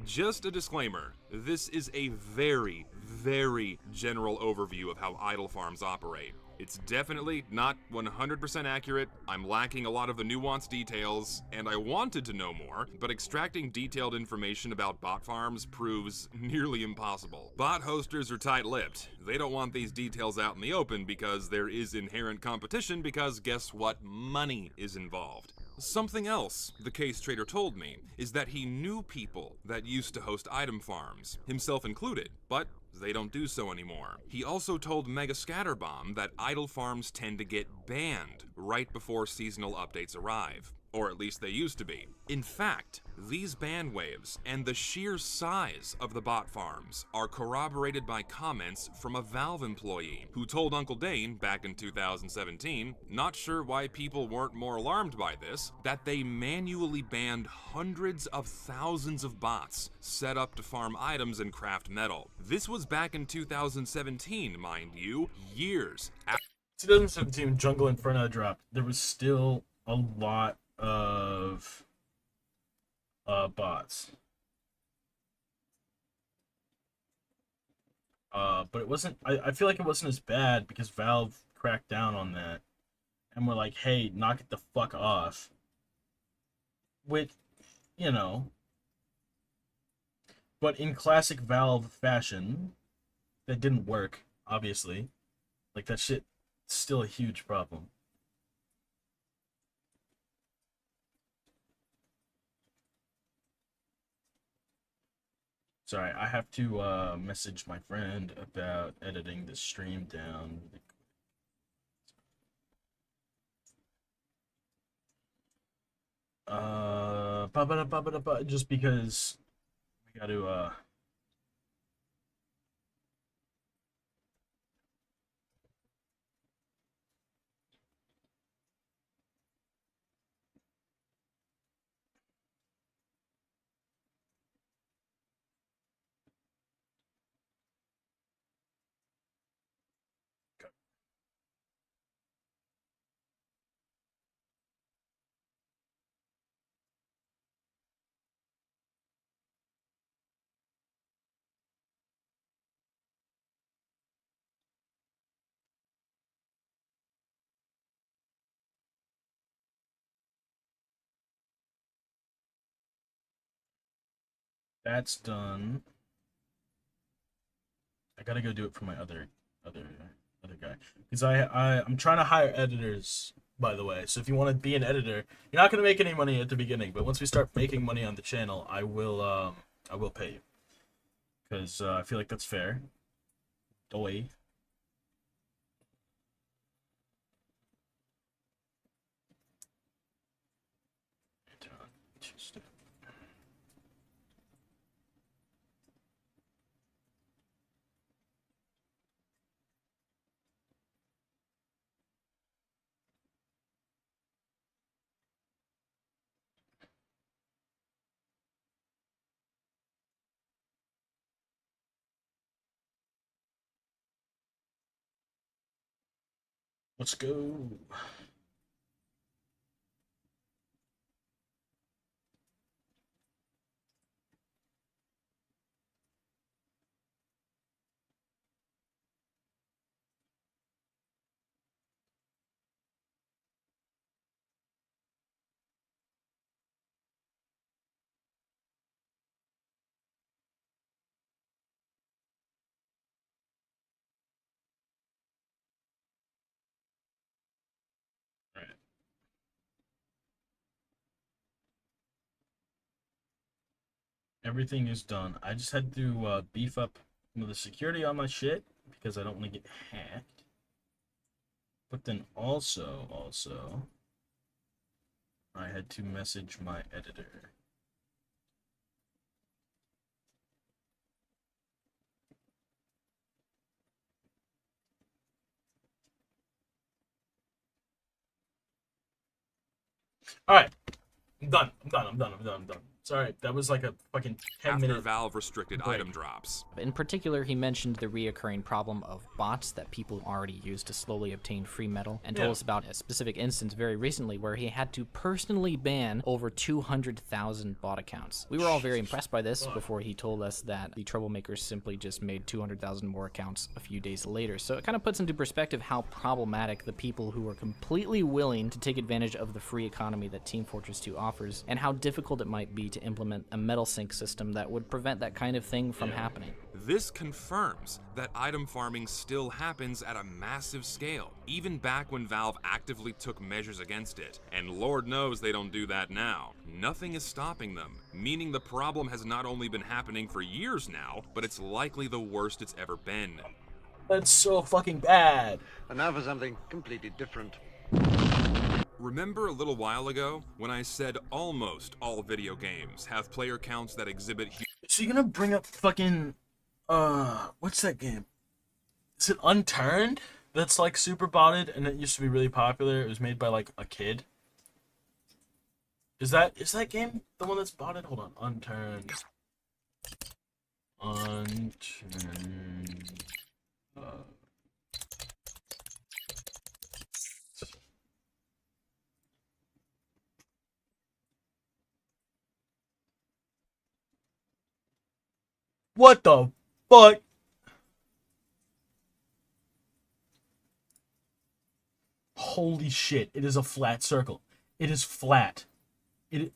Just a disclaimer, this is a very, very general overview of how idle farms operate. It's definitely not 100% accurate, I'm lacking a lot of the nuanced details, and I wanted to know more, but extracting detailed information about bot farms proves nearly impossible. Bot hosters are tight-lipped. They don't want these details out in the open because there is inherent competition because guess what? Money is involved. Something else the case trader told me is that he knew people that used to host item farms, himself included, but they don't do so anymore. He also told Mega Scatterbomb that idle farms tend to get banned right before seasonal updates arrive. Or at least they used to be. In fact, these ban waves and the sheer size of the bot farms are corroborated by comments from a Valve employee who told Uncle Dane back in 2017, not sure why people weren't more alarmed by this, that they manually banned hundreds of thousands of bots set up to farm items and craft metal. This was back in 2017, mind you, years after 2017 Jungle Inferno dropped. There was still a lot of bots. But it wasn't, I feel like it wasn't as bad because Valve cracked down on that and we're like, hey, knock it the fuck off. With, you know, but in classic Valve fashion, that didn't work, obviously. Like, that shit's still a huge problem. Sorry, I have to message my friend about editing the stream down. Just because we got to that's done. I gotta go do it for my other guy because I'm trying to hire editors, by the way. So if you want to be an editor, you're not gonna make any money at the beginning, but once we start making money on the channel, I will I will pay you. Because I feel like that's fair. Doi. Let's go. All right. Everything is done. I just had to beef up the security on my shit because I don't want to get hacked. But then also, I had to message my editor. All right, I'm done. Sorry, that was like a fucking 10 After minute. Valve restricted break. item drops. In particular, he mentioned the reoccurring problem of bots that people already use to slowly obtain free metal, and told Yeah. us about a specific instance very recently where he had to personally ban over 200,000 bot accounts. We were all very impressed by this before he told us that the troublemakers simply just made 200,000 more accounts a few days later. So it kind of puts into perspective how problematic the people who are completely willing to take advantage of the free economy that Team Fortress 2 offers, and how difficult it might be to implement a metal sync system that would prevent that kind of thing from happening. This confirms that item farming still happens at a massive scale, even back when Valve actively took measures against it. And Lord knows they don't do that now. Nothing is stopping them, meaning the problem has not only been happening for years now, but it's likely the worst it's ever been. That's so fucking bad. And now for something completely different. Remember a little while ago when I said almost all video games have player counts that exhibit So you're gonna bring up fucking what's that game? Is it Unturned? That's like super botted and it used to be really popular. It was made by like a kid. Is that game the one that's botted? Hold on. Unturned. What the fuck? Holy shit, it is a flat circle. It is flat. It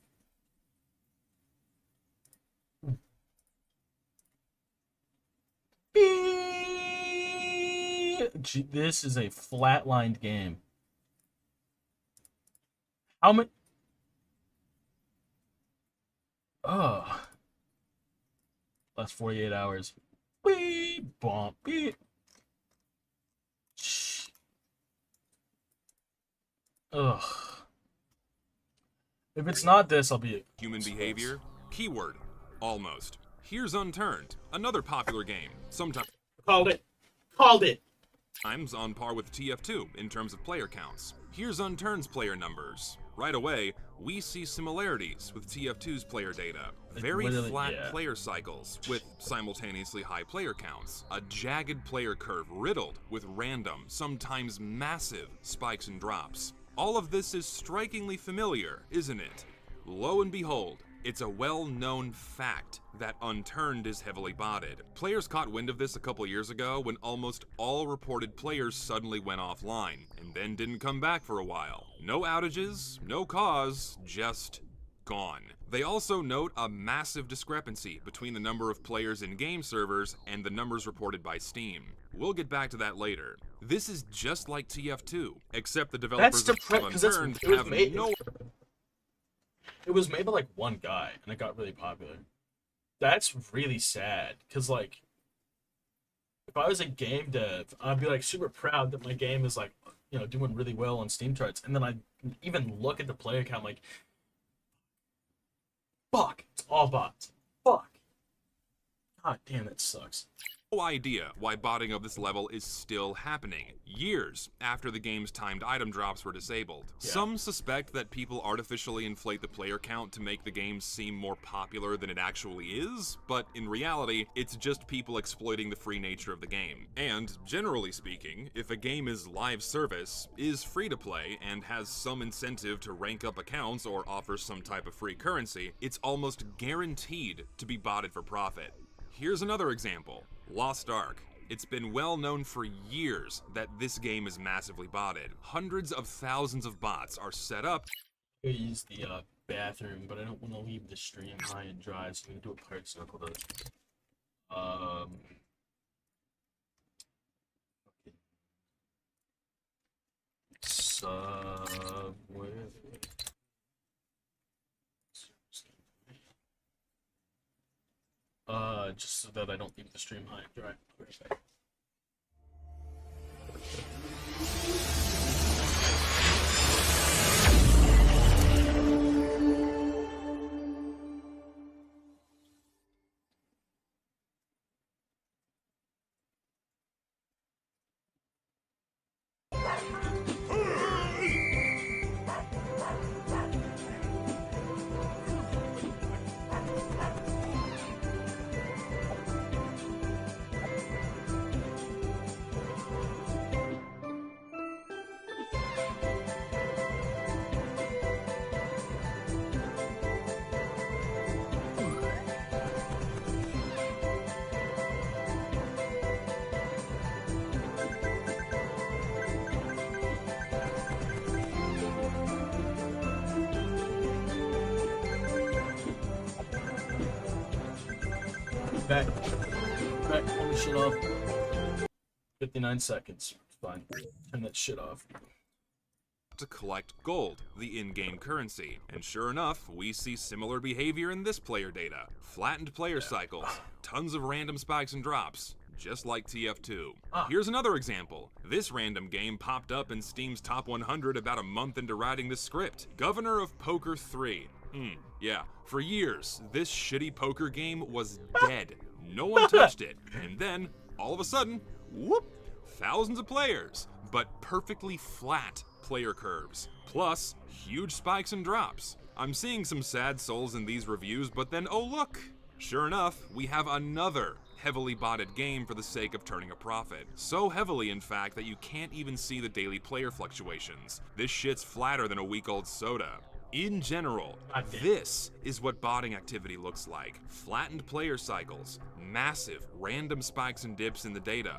This is a flatlined game. How many? Oh. Last 48 hours. Beep, bump, beep. Ugh. If it's not this, I'll be human behavior. Keyword, almost. Here's Unturned, another popular game, sometimes Called it. Called it. on par with TF2 in terms of player counts. Here's Unturned's player numbers. Right away, we see similarities with TF2's player data. Very literally, flat yeah. player cycles with simultaneously high player counts. A jagged player curve riddled with random, sometimes massive, spikes and drops. All of this is strikingly familiar, isn't it? Lo and behold, it's a well-known fact that Unturned is heavily botted. Players caught wind of this a couple years ago when almost all reported players suddenly went offline, and then didn't come back for a while. No outages, no cause, just gone. They also note a massive discrepancy between the number of players in game servers and the numbers reported by Steam. We'll get back to that later. This is just like TF2, except the developers of Unturned have no... It was made by like one guy, and it got really popular. That's really sad. Cause like, if I was a game dev, I'd be like super proud that my game is like, doing really well on Steam charts, and then I even look at the player count, like, fuck, it's all bots. Fuck. God damn, that sucks. No idea why botting of this level is still happening, years after the game's timed item drops were disabled. Yeah. Some suspect that people artificially inflate the player count to make the game seem more popular than it actually is, but in reality, it's just people exploiting the free nature of the game. And, generally speaking, if a game is live service, is free to play, and has some incentive to rank up accounts or offers some type of free currency, it's almost guaranteed to be botted for profit. Here's another example. Lost Ark. It's been well known for years that this game is massively botted. Hundreds of thousands of bots are set up. I use the bathroom, but I don't want to leave the stream high and dry, so I'm gonna do a part circle to Subway. Just so that I don't leave the stream high and dry. I'll be right back. Back, turn the shit off. 59 seconds. Fine. Turn that shit off. To collect gold, the in-game currency. And sure enough, we see similar behavior in this player data. Flattened player cycles, tons of random spikes and drops, just like TF2. Here's another example. This random game popped up in Steam's top 100 about a month into writing this script. Governor of Poker 3. Yeah, for years, this shitty poker game was dead. No one touched it. And then, all of a sudden, whoop, thousands of players, but perfectly flat player curves, plus huge spikes and drops. I'm seeing some sad souls in these reviews, but then oh look, sure enough, we have another heavily botted game for the sake of turning a profit. So heavily, in fact, that you can't even see the daily player fluctuations. This shit's flatter than a week-old soda. In general, this is what botting activity looks like. Flattened player cycles, massive random spikes and dips in the data.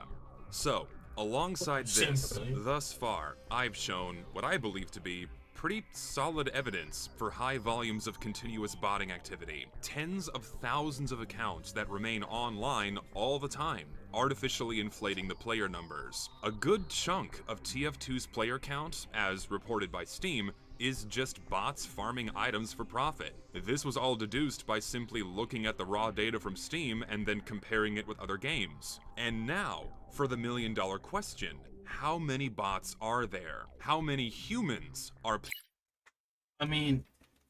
So, alongside this, thus far, I've shown what I believe to be pretty solid evidence for high volumes of continuous botting activity. Tens of thousands of accounts that remain online all the time, artificially inflating the player numbers. A good chunk of TF2's player count, as reported by Steam, is just bots farming items for profit. This was all deduced by simply looking at the raw data from Steam and then comparing it with other games. And now, for the million-dollar question, how many bots are there? How many humans are I mean,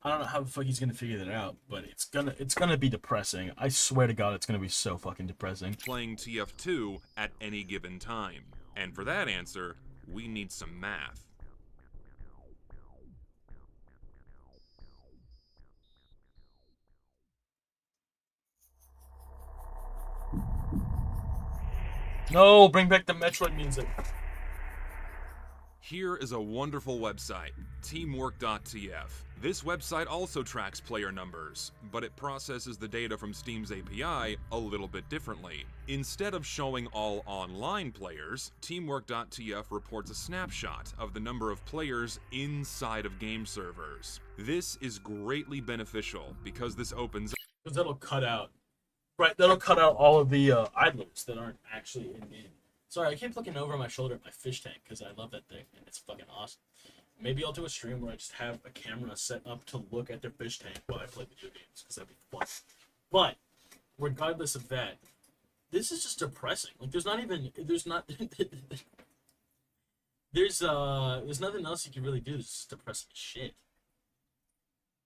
I don't know how the fuck he's gonna figure that out, but it's gonna be depressing. I swear to God, it's gonna be so fucking depressing. playing TF2 at any given time? And for that answer, we need some math. No, bring back the Metroid music. Here is a wonderful website, teamwork.tf. This website also tracks player numbers, but it processes the data from Steam's API a little bit differently. Instead of showing all online players, teamwork.tf reports a snapshot of the number of players inside of game servers. This is greatly beneficial because this opens Because that'll cut out. Right, that'll cut out all of the idlers that aren't actually in game. Sorry, I keep looking over my shoulder at my fish tank because I love that thing and it's fucking awesome. Maybe I'll do a stream where I just have a camera set up to look at their fish tank while I play video games because that'd be fun. But regardless of that, this is just depressing. Like, there's nothing else you can really do. This is depressing shit.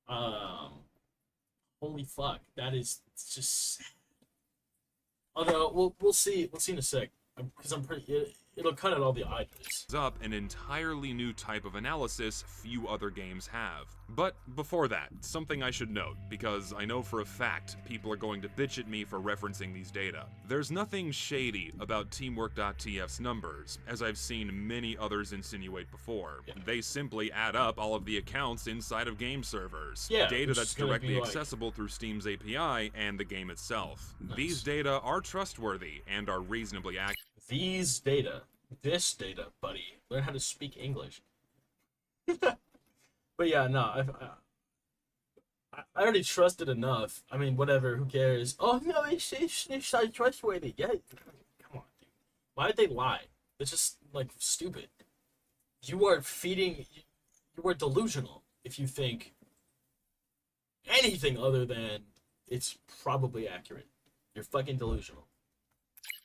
Holy fuck, it's just sad. Although we'll see in a sec, because it'll cut out all the idols. Up an entirely new type of analysis few other games have. But before that, something I should note, because I know for a fact people are going to bitch at me for referencing these data. There's nothing shady about Teamwork.tf's numbers, as I've seen many others insinuate before. Yeah. They simply add up all of the accounts inside of game servers. Yeah, Data which that's is gonna directly be like- accessible through Steam's API and the game itself. Nice. These data are trustworthy and are reasonably accurate. This data, buddy. Learn how to speak English. But yeah, no, I already trusted enough. I mean, whatever, who cares? Oh no, it's not trustworthy. Yeah, come on, dude. Why did they lie? It's just like stupid. You are delusional if you think anything other than it's probably accurate. You're fucking delusional.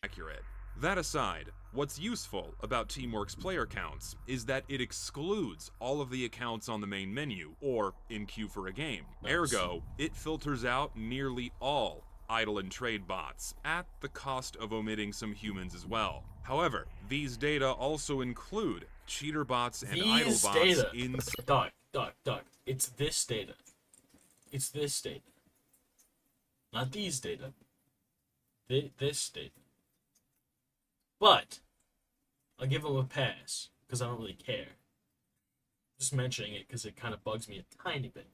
Accurate. That aside, what's useful about Teamwork's player counts is that it excludes all of the accounts on the main menu or in queue for a game. Nice. Ergo, it filters out nearly all idle and trade bots at the cost of omitting some humans as well. However, these data also include cheater bots and idle These bots data. in Doc. It's this data. It's this data. Not these data. This data. But I'll give them a pass because I don't really care. Just mentioning it because it kind of bugs me a tiny bit.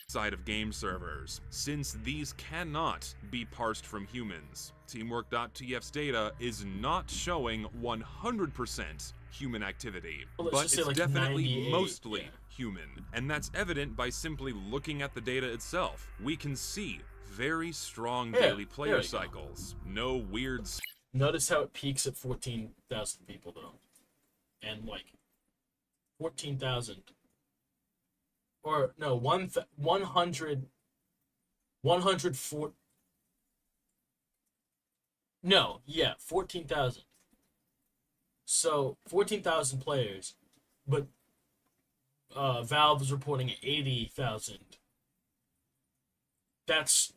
side of game servers, since these cannot be parsed from humans. Teamwork.tf's data is not showing 100% human activity, Well, let's but just it's say like definitely 98, mostly yeah. human, and that's evident by simply looking at the data itself. We can see very strong Yeah, daily there player you go. cycles, no weird Notice how it peaks at 14,000 people though, and like 14,000, or no, 104. No, yeah, 14,000. So 14,000 players, but Valve is reporting 80,000. That's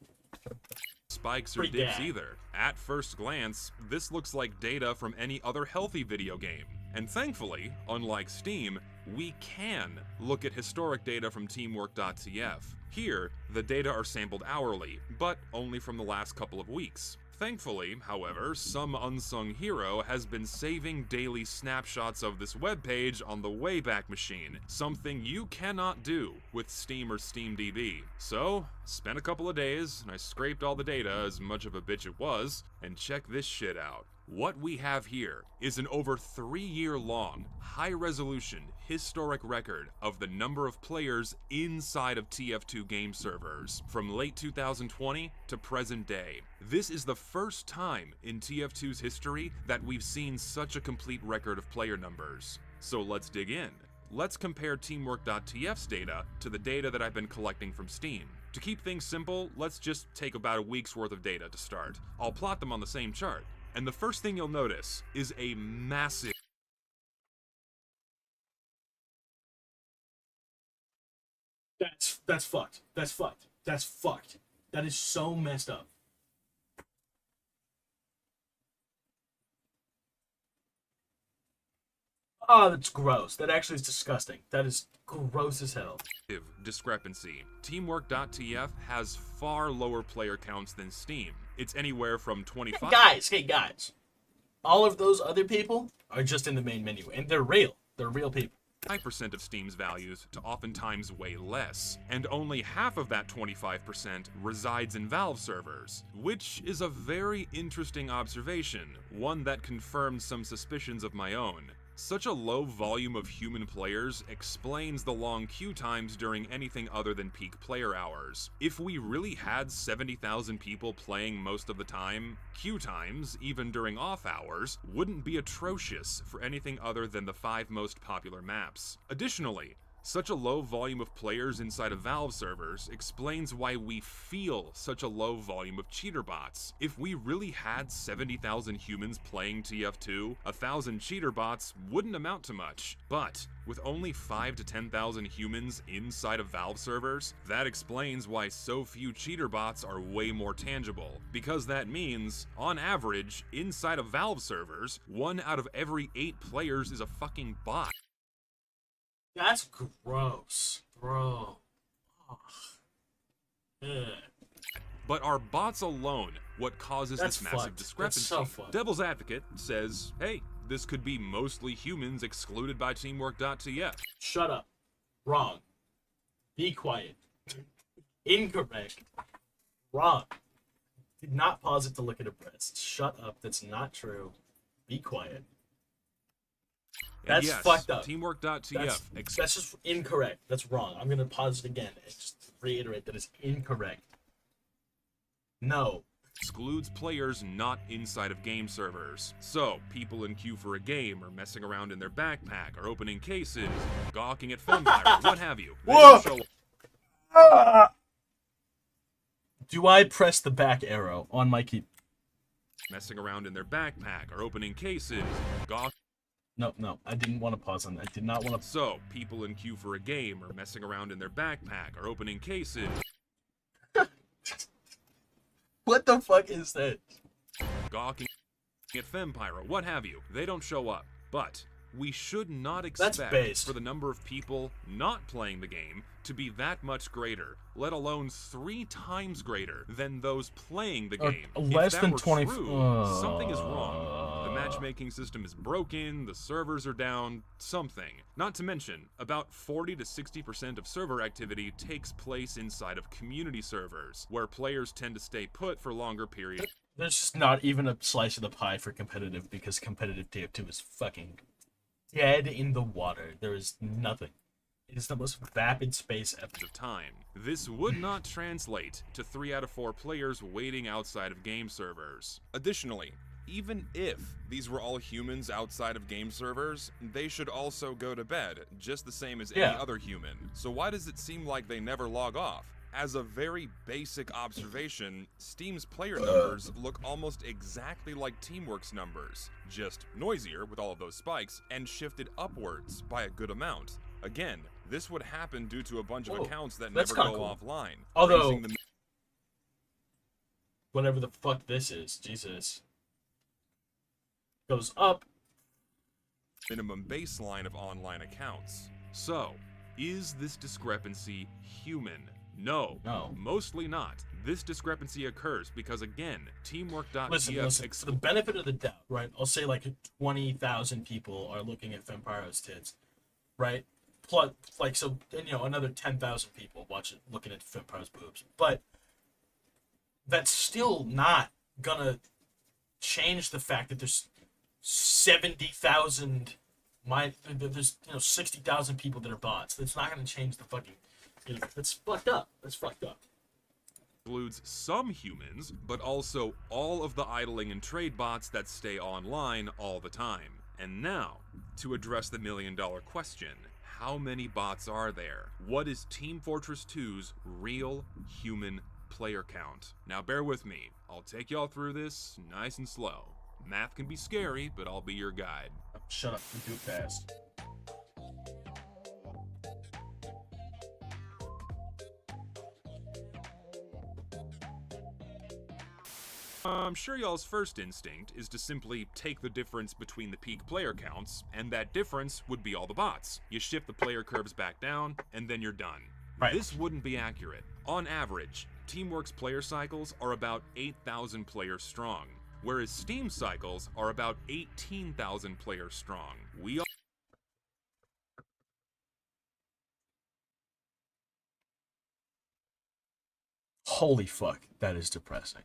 spikes or Pretty dips bad. either. At first glance, this looks like data from any other healthy video game. And thankfully, unlike Steam, we can look at historic data from Teamwork.tf. Here, the data are sampled hourly, but only from the last couple of weeks. Thankfully, however, some unsung hero has been saving daily snapshots of this webpage on the Wayback Machine, something you cannot do with Steam or SteamDB. So, spent a couple of days, and I scraped all the data, as much of a bitch it was, and check this shit out. What we have here is an over 3-year-long, high-resolution, historic record of the number of players inside of TF2 game servers, from late 2020 to present day. This is the first time in TF2's history that we've seen such a complete record of player numbers. So let's dig in. Let's compare Teamwork.tf's data to the data that I've been collecting from Steam. To keep things simple, let's just take about a week's worth of data to start. I'll plot them on the same chart. And the first thing you'll notice is a massive That's fucked. That's fucked. That's fucked. That is so messed up. Oh, that's gross. That actually is disgusting. That is gross as hell. discrepancy. Teamwork.tf has far lower player counts than Steam. It's anywhere from 25 Hey guys. All of those other people are just in the main menu, and they're real. They're real people. 5% of Steam's values to oftentimes way less, and only half of that 25% resides in Valve servers, which is a very interesting observation, one that confirmed some suspicions of my own. Such a low volume of human players explains the long queue times during anything other than peak player hours. If we really had 70,000 people playing most of the time, queue times, even during off hours, wouldn't be atrocious for anything other than the 5 most popular maps. Additionally, Such a low volume of players inside of Valve servers explains why we feel such a low volume of cheater bots. If we really had 70,000 humans playing TF2, 1,000 cheater bots wouldn't amount to much. But with only 5 to 10,000 humans inside of Valve servers, that explains why so few cheater bots are way more tangible. Because that means, on average, inside of Valve servers, 1 out of every 8 players is a fucking bot. That's gross, bro. Ugh. Ugh. But are bots alone what causes That's this massive fucked. discrepancy? That's so fucked. Devil's Advocate says, hey, this could be mostly humans excluded by Teamwork.tf. Shut up. Wrong. Be quiet. Incorrect. Wrong. Did not pause it to look at a breast. Shut up. That's not true. Be quiet. And That's yes, fucked up. Teamwork.tf That's just incorrect. That's wrong. I'm gonna pause it again and just reiterate that it's incorrect. No. excludes players not inside of game servers. So, people in queue for a game, or messing around in their backpack, or opening cases, gawking at Fempire, what have you. They Whoa! don't show Do I press the back arrow on my key? messing around in their backpack, or opening cases, gawking. No, I didn't want to pause on that. I did not want to. So, people in queue for a game, or messing around in their backpack, or opening cases, What the fuck is that? gawking at Fempire, what have you. They don't show up. But we should not expect based. for the number of people not playing the game to be that much greater, let alone 3 times greater than those playing the Or game. less if that than were 20 true, something is wrong. The matchmaking system is broken, the servers are down, something. Not to mention, about 40 to 60% of server activity takes place inside of community servers, where players tend to stay put for longer periods. There's just not even a slice of the pie for competitive because competitive TF2 is fucking dead in the water. There is nothing. It is the most vapid space ever. Of time. This would not translate to 3 out of 4 players waiting outside of game servers. Additionally, even if these were all humans outside of game servers, they should also go to bed, just the same as any other human. So why does it seem like they never log off? As a very basic observation, Steam's player numbers look almost exactly like Teamwork's numbers, just noisier with all of those spikes, and shifted upwards by a good amount. Again, this would happen due to a bunch of Whoa, accounts that that's never go kinda cool. offline. Although- raising the Whatever the fuck this is, Jesus. Goes up. minimum baseline of online accounts. So, is this discrepancy human? No. No. Mostly not. This discrepancy occurs because, again, Teamwork.tf Listen. For the benefit of the doubt, right? I'll say like 20,000 people are looking at Vampiro's tits, right? Plus, like, so, and, another 10,000 people looking at Vampiro's boobs. But that's still not gonna change the fact that there's 70,000 there's 60,000 people that are bots. That's not gonna change the fucking. That's fucked up. That's fucked up. includes some humans, but also all of the idling and trade bots that stay online all the time. And now, to address the million-dollar question, how many bots are there? What is Team Fortress 2's real human player count? Now bear with me, I'll take y'all through this nice and slow. Math can be scary, but I'll be your guide. Shut up. You do it fast. I'm sure y'all's first instinct is to simply take the difference between the peak player counts, and that difference would be all the bots. You shift the player curves back down, and then you're done. Right. This wouldn't be accurate. On average, Teamwork's player cycles are about 8,000 players strong, whereas Steam cycles are about 18,000 players strong. We all Holy fuck, that is depressing.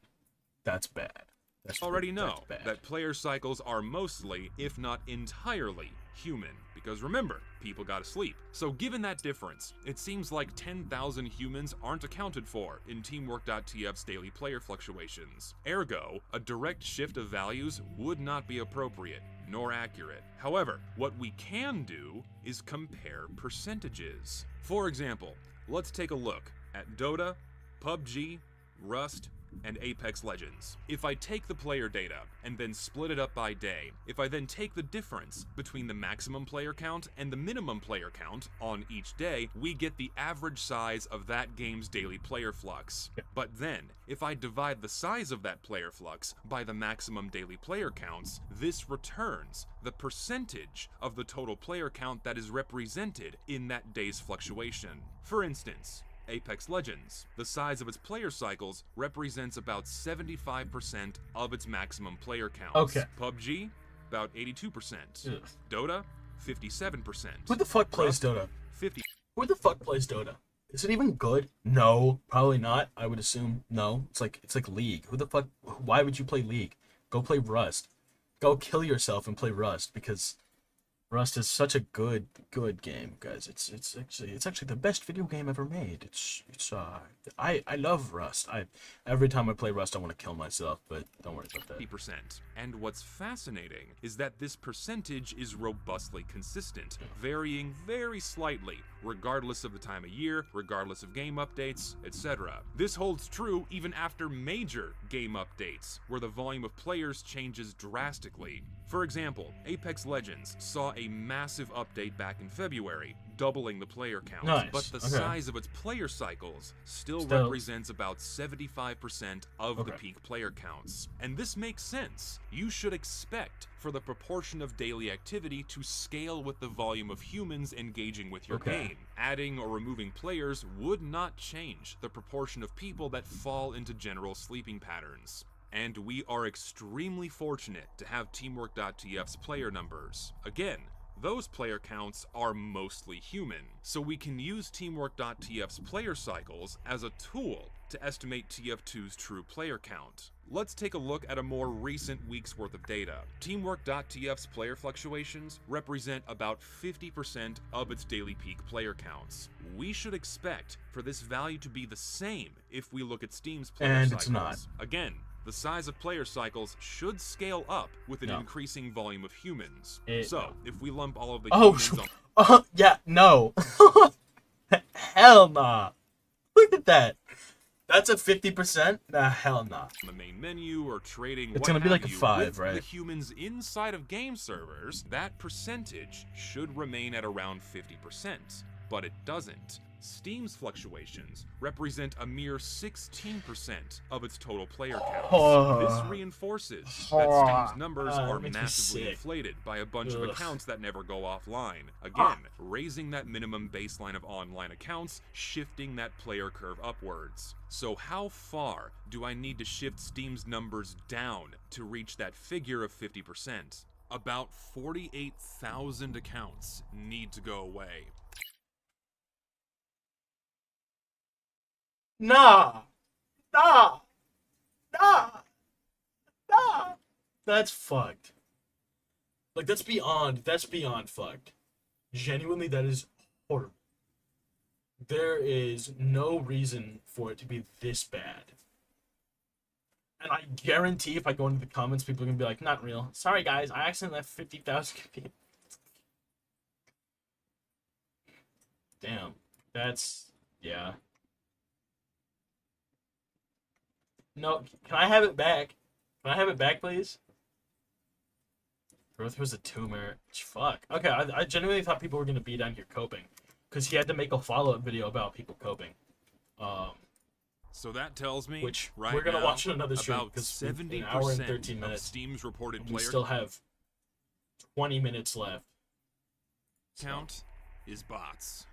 That's bad. That's already know that's bad. that player cycles are mostly, if not entirely, human. Because remember, people gotta sleep. So given that difference, it seems like 10,000 humans aren't accounted for in Teamwork.tf's daily player fluctuations. Ergo, a direct shift of values would not be appropriate. nor accurate. However, what we can do is compare percentages. For example, let's take a look at Dota, PUBG, Rust, and Apex Legends. If I take the player data and then split it up by day, if I then take the difference between the maximum player count and the minimum player count on each day, we get the average size of that game's daily player flux. But then, if I divide the size of that player flux by the maximum daily player counts, this returns the percentage of the total player count that is represented in that day's fluctuation. For instance, Apex Legends. The size of its player cycles represents about 75% of its maximum player counts. Okay. PUBG, about 82%. Ugh. Dota, 57%. Who the fuck plays Rust, Dota? 50. Who the fuck plays Dota? Is it even good? No, probably not. I would assume no. It's like League. Who the fuck? Why would you play League? Go play Rust. Go kill yourself and play Rust, because Rust is such a good game, guys. It's actually the best video game ever made. I love Rust. Every time I play Rust I want to kill myself, but don't worry about that. 50%. And what's fascinating is that this percentage is robustly consistent, varying very slightly, regardless of the time of year, regardless of game updates, etc. This holds true even after major game updates, where the volume of players changes drastically. For example, Apex Legends saw a massive update back in February, doubling the player count. Nice. But the Okay. size of its player cycles still Still. represents about 75% of the peak player counts. And this makes sense. You should expect for the proportion of daily activity to scale with the volume of humans engaging with your Okay. game. Adding or removing players would not change the proportion of people that fall into general sleeping patterns. And we are extremely fortunate to have Teamwork.tf's player numbers. Again, those player counts are mostly human, so we can use Teamwork.tf's player cycles as a tool to estimate TF2's true player count. Let's take a look at a more recent week's worth of data. Teamwork.tf's player fluctuations represent about 50% of its daily peak player counts. We should expect for this value to be the same if we look at Steam's player And cycles. it's not. Again, the size of player cycles should scale up with an No. increasing volume of humans. It- So, if we lump all of the Oh, humans on yeah, no. Hell nah. Look at that. That's a 50%? Nah, hell nah. the main menu or trading, It's what gonna be have like a you, 5, with right? the humans inside of game servers, that percentage should remain at around 50%, but it doesn't. Steam's fluctuations represent a mere 16% of its total player count. This reinforces that Steam's numbers are makes me massively sick. inflated by a bunch of Ugh. accounts that never go offline. Again, raising that minimum baseline of online accounts, shifting that player curve upwards. So how far do I need to shift Steam's numbers down to reach that figure of 50%? About 48,000 accounts need to go away. Nah. Nah. Nah. Nah. That's fucked. Like, that's beyond fucked. Genuinely, that is horrible. There is no reason for it to be this bad. And I guarantee if I go into the comments, people are gonna be like, not real. Sorry guys, I accidentally left 50,000 people. Damn. That's, yeah. No, can I have it back? Can I have it back, please? Growth was a tumor. Fuck. Okay, I genuinely thought people were gonna be down here coping, because he had to make a follow-up video about people coping. So that tells me, Which right we're gonna now, watch in another stream, about because an 70% hour and 13 of minutes. Steam's reported And we player still have 20 minutes left. count is bots.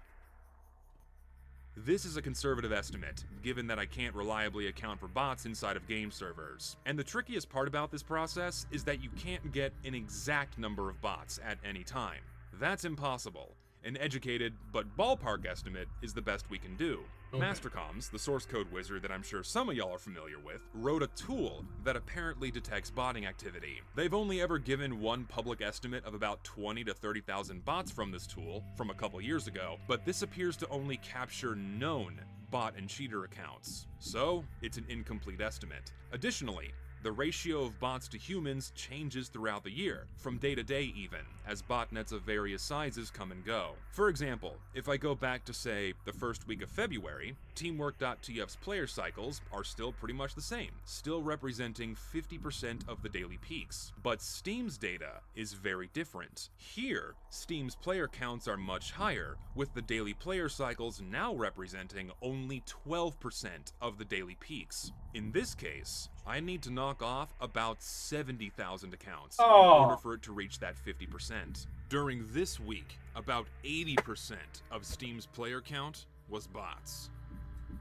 This is a conservative estimate, given that I can't reliably account for bots inside of game servers. And the trickiest part about this process is that you can't get an exact number of bots at any time. That's impossible. An educated but ballpark estimate is the best we can do. Okay. Mastercoms, the source code wizard that I'm sure some of y'all are familiar with, wrote a tool that apparently detects botting activity. They've only ever given one public estimate of about 20 to 30,000 bots from this tool from a couple years ago, but this appears to only capture known bot and cheater accounts. So, it's an incomplete estimate. Additionally, the ratio of bots to humans changes throughout the year, from day to day even, as botnets of various sizes come and go. For example, if I go back to, say, the first week of February, Teamwork.tf's player cycles are still pretty much the same, still representing 50% of the daily peaks. But Steam's data is very different. Here, Steam's player counts are much higher, with the daily player cycles now representing only 12% of the daily peaks. In this case, I need to knock off about 70,000 accounts in order for it to reach that 50%. During this week, about 80% of Steam's player count was bots.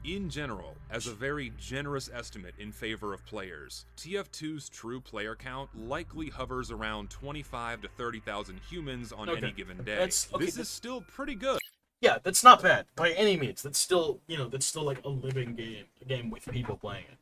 In general, as a very generous estimate in favor of players, TF2's true player count likely hovers around 25 to 30,000 humans on any given day. This is still pretty good. Yeah, that's not bad by any means. That's still, that's still like a living game, a game with people playing it.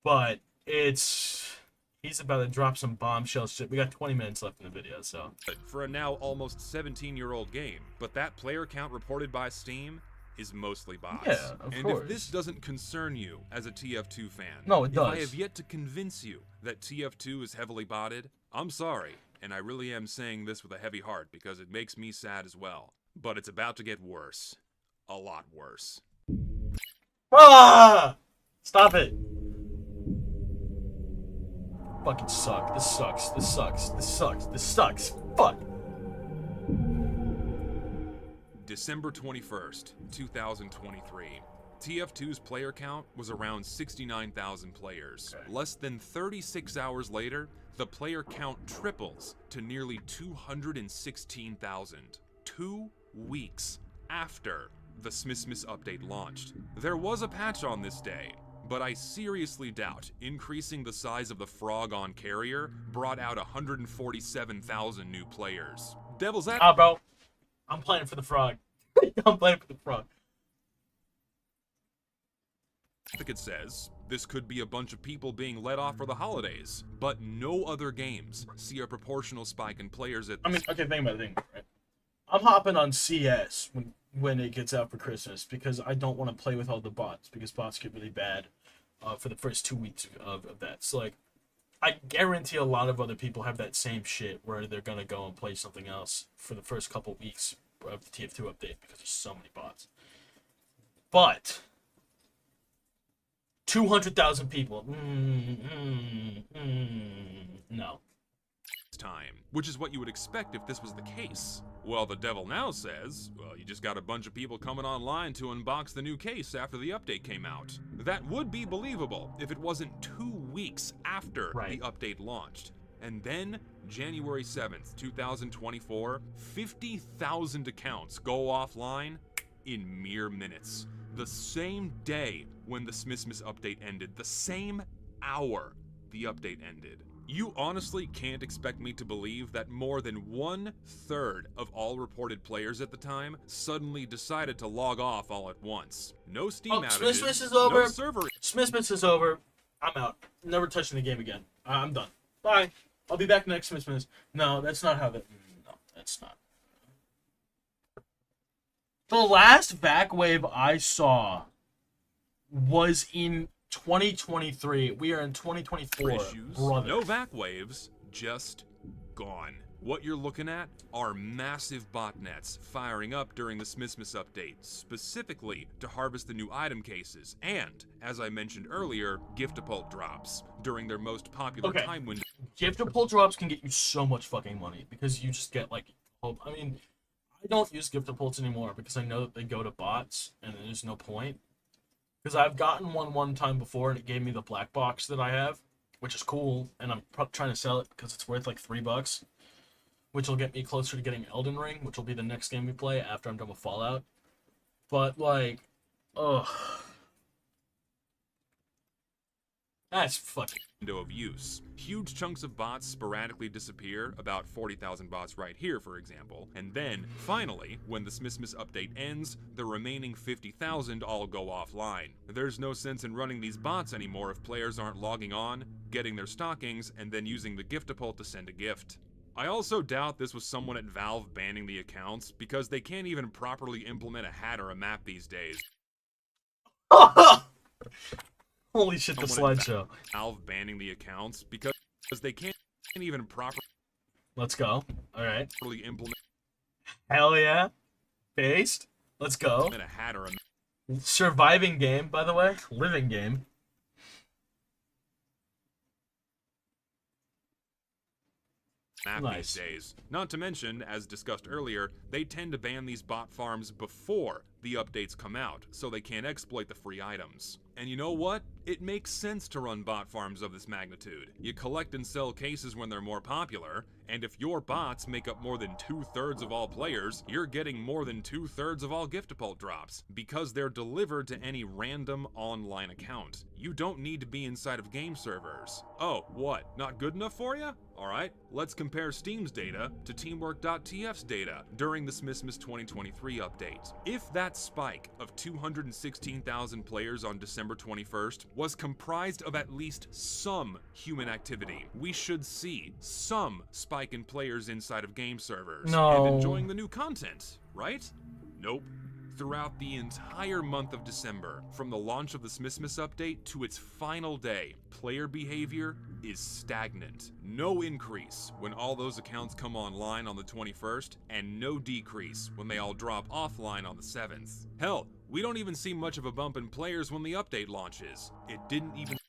But he's about to drop some bombshell shit. We got 20 minutes left in the video, so. For a now almost 17-year-old game, but that player count reported by Steam is mostly bots. Yeah, of course. If this doesn't concern you as a TF2 fan, no, it does. If I have yet to convince you that TF2 is heavily botted, I'm sorry, and I really am saying this with a heavy heart because it makes me sad as well. But it's about to get worse. A lot worse. Ah! Stop it. Fucking suck. This sucks. This sucks. This sucks. This sucks. Fuck. December 21st, 2023. TF2's player count was around 69,000 players. Less than 36 hours later, the player count triples to nearly 216,000. 2 weeks after the Smithsmith update launched. There was a patch on this day, but I seriously doubt increasing the size of the frog on Carrier brought out 147,000 new players. Devil's Advocate. Bro. I'm playing for the frog. I'm playing for the frog. Advocate says this could be a bunch of people being let off for the holidays, but no other games see a proportional spike in players at think about it, right? I'm hopping on CS when it gets out for Christmas because I don't want to play with all the bots because bots get really bad for the first 2 weeks of that. So, like, I guarantee a lot of other people have that same shit where they're going to go and play something else for the first couple weeks of the TF2 update because there's so many bots. But 200,000 people. No. Time, which is what you would expect if this was the case. Well, the devil now says, well, you just got a bunch of people coming online to unbox the new case after the update came out. That would be believable if it wasn't 2 weeks after the update launched. And then, January 7th, 2024, 50,000 accounts go offline in mere minutes. The same day when the Smithsmith update ended, the same hour the update ended. You honestly can't expect me to believe that more than 1/3 of all reported players at the time suddenly decided to log off all at once. No Steam outages, Smithsmith is over. no server. Smithsmith is over. I'm out. Never touching the game again. I'm done. Bye. I'll be back next Smithsmith. No, that's not how that. No, that's not. The last vac wave I saw was in 2023. We are in 2024. Issues, brother. no vac waves, just gone. What you're looking at are massive botnets firing up during the Smithsmith update, specifically to harvest the new item cases, and, as I mentioned earlier, Giftapult drops during their most popular time window. Giftapult drops can get you so much fucking money because you just get like, I mean, I don't use Giftapults anymore because I know that they go to bots and there's no point. Because I've gotten one time before and it gave me the black box that I have, which is cool, and I'm trying to sell it because it's worth like $3, which will get me closer to getting Elden Ring, which will be the next game we play after I'm done with Fallout. But like, ugh. That's fucking window of use. Huge chunks of bots sporadically disappear, about 40,000 bots right here, for example, and then, finally, when the Smithsmith update ends, the remaining 50,000 all go offline. There's no sense in running these bots anymore if players aren't logging on, getting their stockings, and then using the Giftapult to send a gift. I also doubt this was someone at Valve banning the accounts, because they can't even properly implement a hat or a map these days. Holy shit, the someone at slideshow. Valve banning the accounts because they can't even properly Let's go. Alright. implement Hell yeah. Based. Let's go. a hat or a Surviving game, by the way. Living game. map Nice. these days. Not to mention, as discussed earlier, they tend to ban these bot farms before the updates come out, so they can't exploit the free items. And you know what? It makes sense to run bot farms of this magnitude. You collect and sell cases when they're more popular, and if your bots make up more than 2/3 of all players, you're getting more than 2/3 of all Giftapult drops, because they're delivered to any random online account. You don't need to be inside of game servers. Oh, what? Not good enough for you? Alright, let's compare Steam's data to Teamwork.tf's data during the Smithsmith 2023 update. If that spike of 216,000 players on December 21st was comprised of at least some human activity, we should see some spike in players inside of game servers No. and enjoying the new content, right? Nope. Throughout the entire month of December, from the launch of the Smithsmith update to its final day, player behavior is stagnant. No increase when all those accounts come online on the 21st, and no decrease when they all drop offline on the 7th. Hell, we don't even see much of a bump in players when the update launches. It didn't even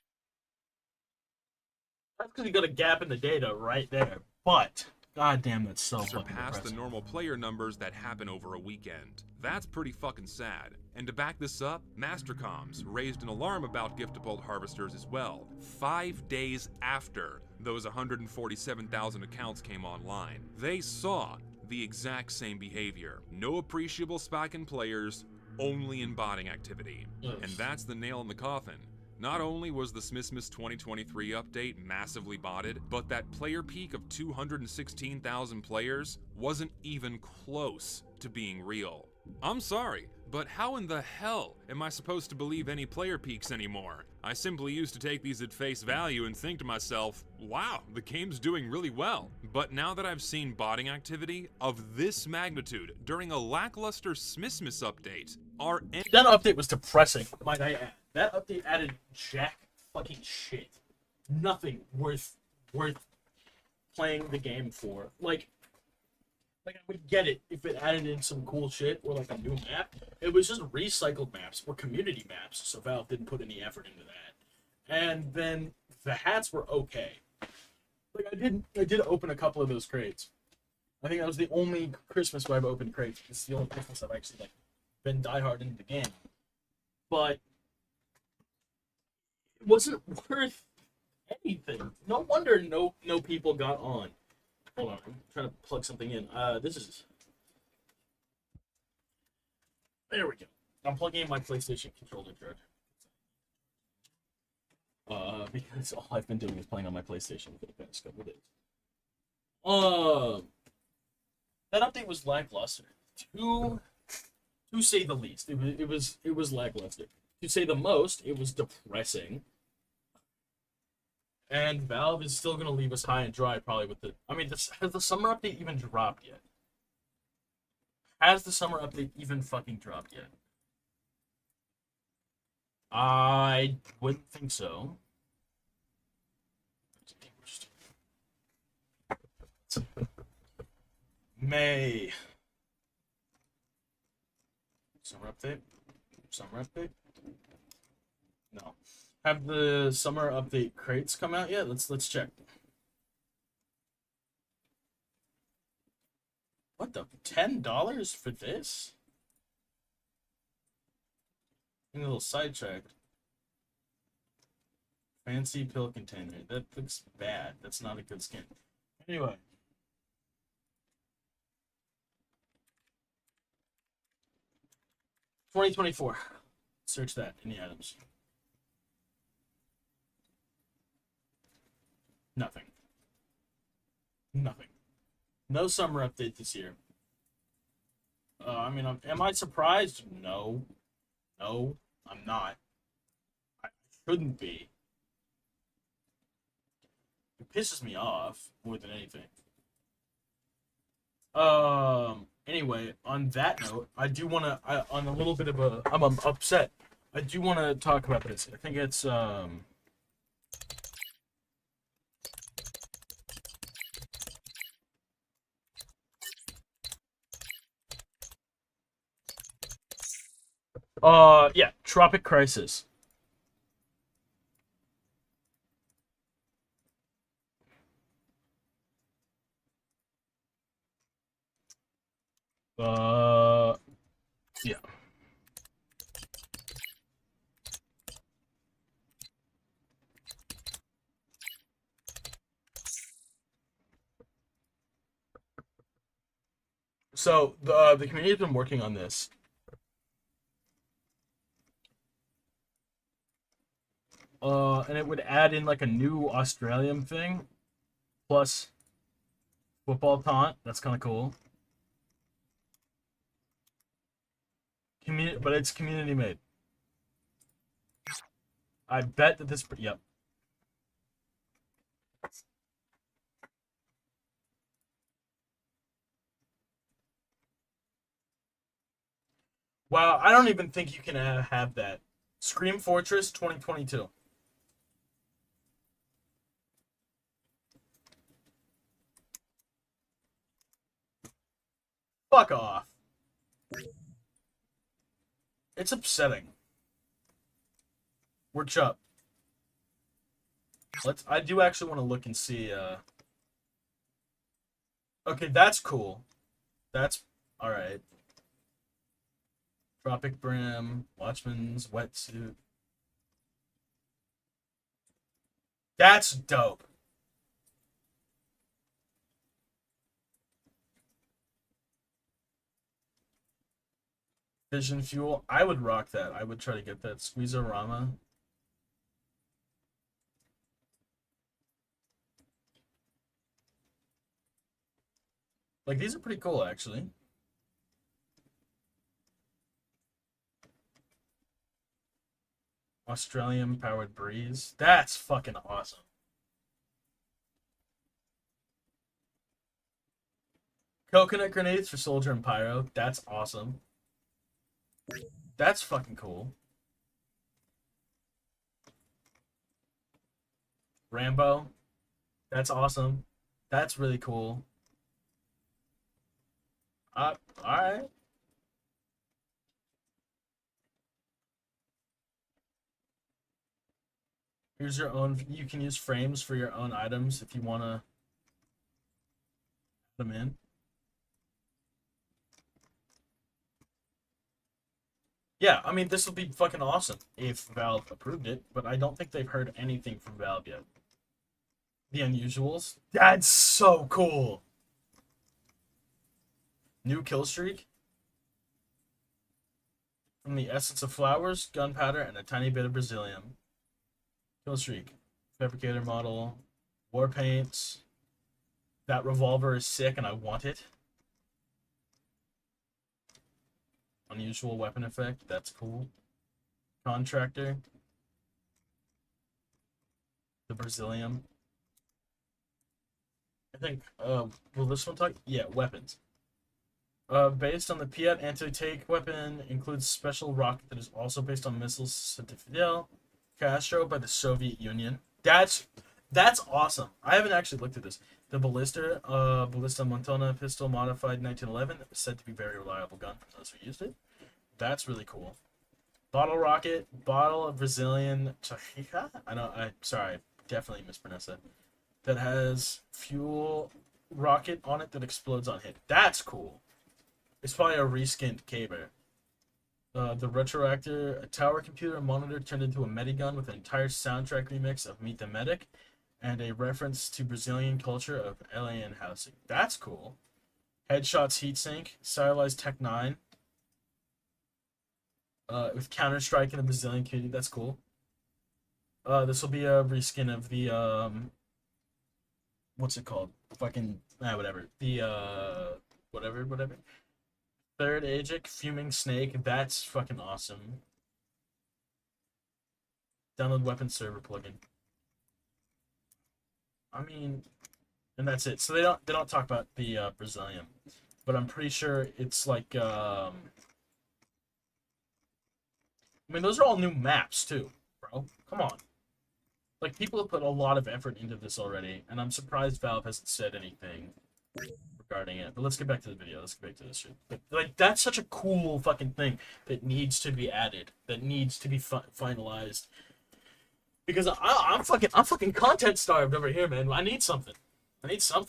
That's because you got a gap in the data right there. But, goddamn, that's so fucking surpass the depressing. normal player numbers that happen over a weekend. That's pretty fucking sad. And to back this up, Mastercoms raised an alarm about Giftapult harvesters as well, 5 days after those 147,000 accounts came online. They saw the exact same behavior. No appreciable spike in players, only in botting activity. Yes. And that's the nail in the coffin. Not only was the Smithsmith 2023 update massively botted, but that player peak of 216,000 players wasn't even close to being real. I'm sorry, but how in the hell am I supposed to believe any player peaks anymore? I simply used to take these at face value and think to myself, wow, the game's doing really well. But now that I've seen botting activity of this magnitude during a lackluster Smithsmith update, are That update was depressing, might I add. That update added jack fucking shit. Nothing worth playing the game for. Like I would get it if it added in some cool shit or like a new map. It was just recycled maps or community maps, so Valve didn't put any effort into that. And then the hats were okay. Like I did open a couple of those crates. I think that was the only Christmas where I've opened crates. It's the only Christmas I've actually like been diehard into the game. But it wasn't worth anything. No wonder no people got on. Hold on, I'm trying to plug something in. This is. There we go. I'm plugging in my PlayStation controller card. Because all I've been doing is playing on my PlayStation for the past couple of days. That update was lackluster. To say the least, it was lackluster. To say the most, it was depressing. And Valve is still gonna leave us high and dry, probably with the. I mean, has the summer update even dropped yet? Has the summer update even fucking dropped yet? I wouldn't think so. May. Summer update? Summer update? No. Have the summer update crates come out yet? Let's check. What the $10 for this? I'm a little sidetracked. Fancy pill container. That looks bad. That's not a good skin. Anyway. $2024. Search that in the items. Nothing. Nothing. No summer update this year. I mean, am I surprised? No. No, I'm not. I shouldn't be. It pisses me off more than anything. Anyway, on that note, I do want to, on a little bit of a, I'm upset. I do want to talk about this. I think it's yeah, Tropic Crisis. Yeah. So the community has been working on this. And it would add in like a new Australian thing, plus football taunt. That's kind of cool. But it's community made. I bet that this. Yep. Wow, I don't even think you can have that. Scream Fortress 2022. Fuck off. It's upsetting. We're Chup. I do actually want to look and see, Okay, that's cool. That's alright. Tropic Brim, Watchman's Wetsuit. That's dope. Vision Fuel. I would rock that. I would try to get that. Squeezorama. Like, these are pretty cool, actually. Australian Powered Breeze. That's fucking awesome. Coconut Grenades for Soldier and Pyro. That's awesome. That's fucking cool. Rambo. That's awesome. That's really cool. Alright. Here's your own. You can use frames for your own items if you want to put them in. Yeah, I mean, this would be fucking awesome if Valve approved it, but I don't think they've heard anything from Valve yet. The Unusuals. That's so cool. New kill streak. From the essence of flowers, gunpowder, and a tiny bit of Brazilium. Kill streak. Fabricator model. War paints. That revolver is sick and I want it. Unusual weapon effect. That's cool. Contractor. The Brazilium. I think, will this one talk? Yeah, weapons. Based on the Piat anti-tank weapon, includes special rocket that is also based on missiles to Fidel Castro by the Soviet Union. That's awesome. I haven't actually looked at this. The Ballista Montana pistol modified 1911 that was said to be a very reliable gun for those who used it. That's really cool. Bottle rocket, bottle of Brazilian Chachica. Sorry, definitely mispronounced that. That has fuel rocket on it that explodes on hit. That's cool. It's probably a reskinned Caber. The Retroactor, a tower computer monitor turned into a Medigun with an entire soundtrack remix of Meet the Medic, and a reference to Brazilian culture of alien housing. That's cool. Headshots heatsink, stylized Tech 9. With Counter-Strike in the Brazilian community. That's cool. This will be a reskin of the, what's it called? Fucking, whatever. The, whatever. Third Agic, Fuming Snake. That's fucking awesome. Download weapon server plugin. I mean, and that's it. So they don't talk about the Brazilian, but I'm pretty sure it's like I mean, those are all new maps too, bro. Come on. Like, people have put a lot of effort into this already, and I'm surprised Valve hasn't said anything regarding it. But let's get back to the video. Let's get back to this shit. But, like, that's such a cool fucking thing that needs to be added, that needs to be finalized. Because I'm fucking content starved over here, man. I need something.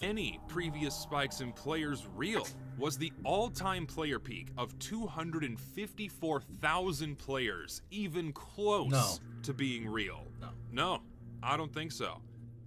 Any previous spikes in players real? Was the all-time player peak of 254,000 players even close to being real? No, I don't think so.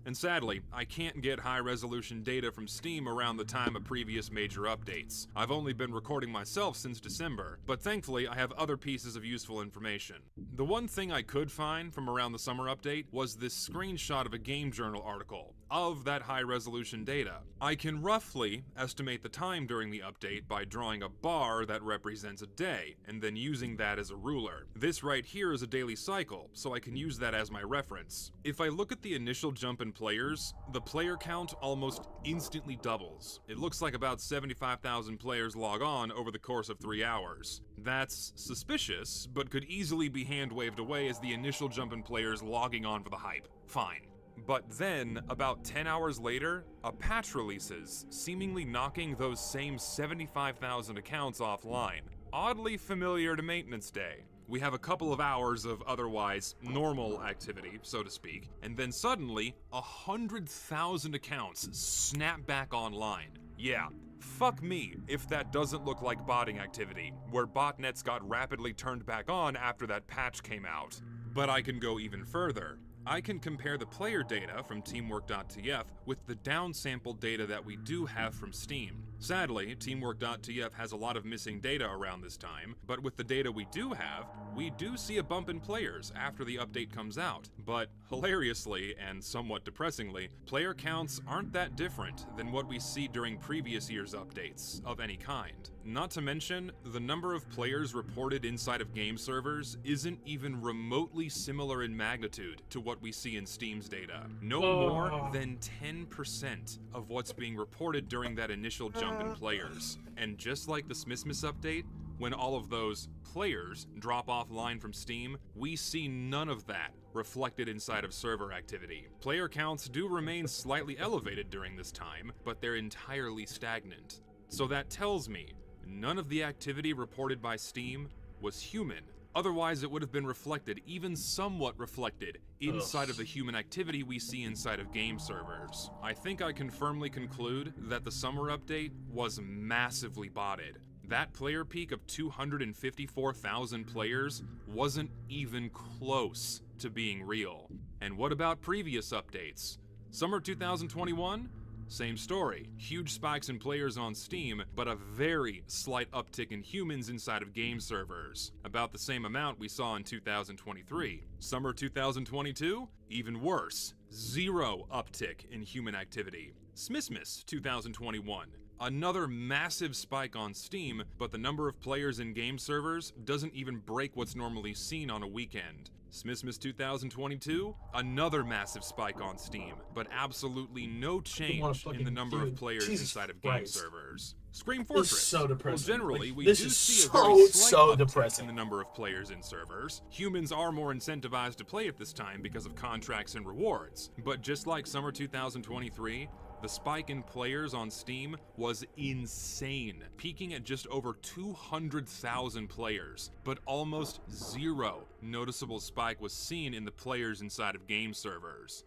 And sadly, I can't get high-resolution data from Steam around the time of previous major updates. I've only been recording myself since December, but thankfully I have other pieces of useful information. The one thing I could find from around the summer update was this screenshot of a Game Journal article of that high-resolution data. I can roughly estimate the time during the update by drawing a bar that represents a day, and then using that as a ruler. This right here is a daily cycle, so I can use that as my reference. If I look at the initial jump in players, the player count almost instantly doubles. It looks like about 75,000 players log on over the course of 3 hours. That's suspicious, but could easily be hand-waved away as the initial jump in players logging on for the hype. Fine. But then, about 10 hours later, a patch releases, seemingly knocking those same 75,000 accounts offline. Oddly familiar to Maintenance Day. We have a couple of hours of otherwise normal activity, so to speak, and then suddenly, 100,000 accounts snap back online. Yeah, fuck me if that doesn't look like botting activity, where botnets got rapidly turned back on after that patch came out. But I can go even further. I can compare the player data from Teamwork.tf with the downsampled data that we do have from Steam. Sadly, Teamwork.tf has a lot of missing data around this time, but with the data we do have, we do see a bump in players after the update comes out. But hilariously, and somewhat depressingly, player counts aren't that different than what we see during previous year's updates of any kind. Not to mention, the number of players reported inside of game servers isn't even remotely similar in magnitude to what we see in Steam's data. No more than 10% of what's being reported during that initial jump in players. And just like the Smithmas update, when all of those players drop offline from Steam, we see none of that reflected inside of server activity. Player counts do remain slightly elevated during this time, but they're entirely stagnant. So that tells me none of the activity reported by Steam was human. Otherwise, it would have been reflected, even somewhat reflected, inside of the human activity we see inside of game servers. I think I can firmly conclude that the summer update was massively botted. That player peak of 254,000 players wasn't even close to being real. And what about previous updates? Summer 2021? Same story. Huge spikes in players on Steam, but a very slight uptick in humans inside of game servers. About the same amount we saw in 2023. Summer 2022? Even worse. 0 uptick in human activity. Smithmas 2021. Another massive spike on Steam, but the number of players in game servers doesn't even break what's normally seen on a weekend. Smithmas 2022, another massive spike on Steam, but absolutely no change in the number of players inside of game servers. Scream Fortress. This is so depressing. Well, generally, Like, we this do is see a so, very slight so uptick depressing. in the number of players in servers. Humans are more incentivized to play at this time because of contracts and rewards. But just like summer 2023, the spike in players on Steam was insane, peaking at just over 200,000 players, but almost 0 noticeable spike was seen in the players inside of game servers.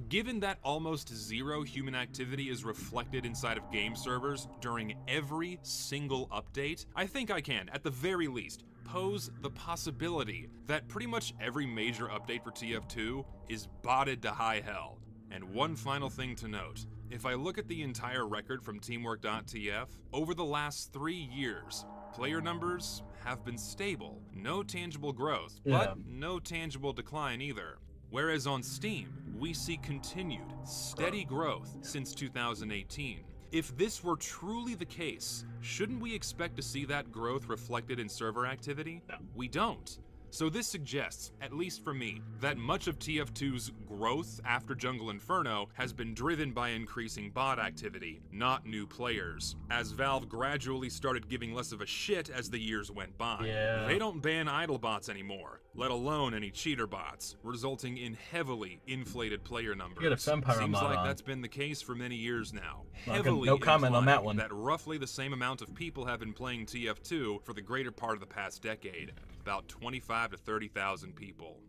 Given that almost 0 human activity is reflected inside of game servers during every single update, I think I can, at the very least, pose the possibility that pretty much every major update for TF2 is botted to high hell. And one final thing to note. If I look at the entire record from Teamwork.tf, over the last 3 years, player numbers have been stable. No tangible growth, but no tangible decline either. Whereas on Steam, we see continued, steady growth since 2018. If this were truly the case, shouldn't we expect to see that growth reflected in server activity? No. We don't. So this suggests, at least for me, that much of TF2's growth after Jungle Inferno has been driven by increasing bot activity, not new players, as Valve gradually started giving less of a shit as the years went by. Yeah. They don't ban idle bots anymore, let alone any cheater bots, resulting in heavily inflated player numbers. You got a Fempire Seems mod like on. that's been the case for many years now. Okay, Heavily no comment on that implying one. that roughly the same amount of people have been playing TF2 for the greater part of the past decade, about 25 to 30,000 people.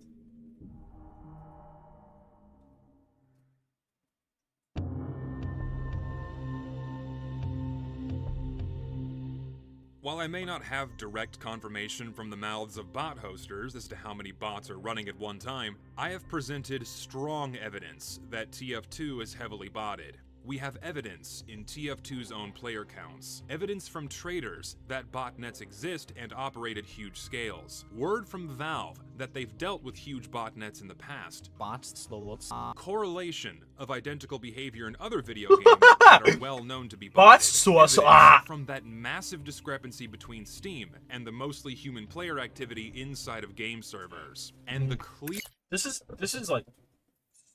While I may not have direct confirmation from the mouths of bot hosters as to how many bots are running at one time, I have presented strong evidence that TF2 is heavily botted. We have evidence in TF2's own player counts, evidence from traders that botnets exist and operate at huge scales, word from Valve that they've dealt with huge botnets in the past, Bots, slow loads. correlation of identical behavior in other video games that are well known to be Bots, botted, evidence from that massive discrepancy between Steam and the mostly human player activity inside of game servers, and the clear This is like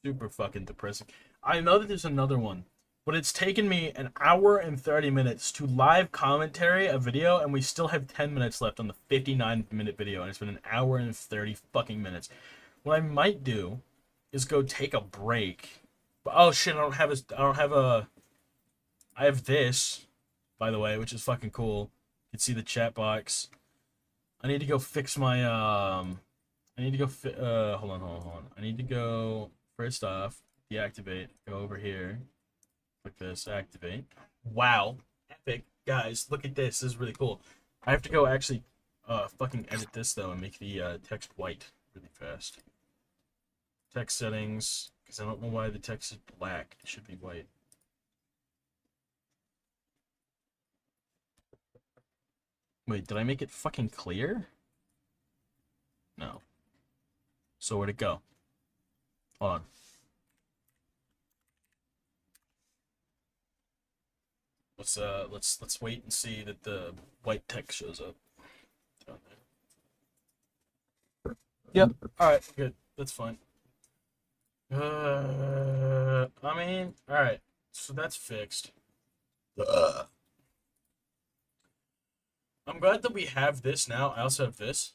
super fucking depressing. I know that there's another one, but it's taken me an hour and 30 minutes to live commentary a video, and we still have 10 minutes left on the 59-minute video, and it's been an hour and 30 fucking minutes. What I might do is go take a break. But, oh shit, I have this, by the way, which is fucking cool. You can see the chat box. I need to go fix my hold on. I need to go, first off, deactivate, go over here. Click this, activate. Wow. Epic. Guys, look at this. This is really cool. I have to go actually fucking edit this, though, and make the text white really fast. Text settings, because I don't know why the text is black. It should be white. Wait, did I make it fucking clear? No. So where'd it go? Hold on. Let's wait and see that the white text shows up. Down there. Yep. All right. Good. That's fine. I mean, all right. So that's fixed. I'm glad that we have this now. I also have this.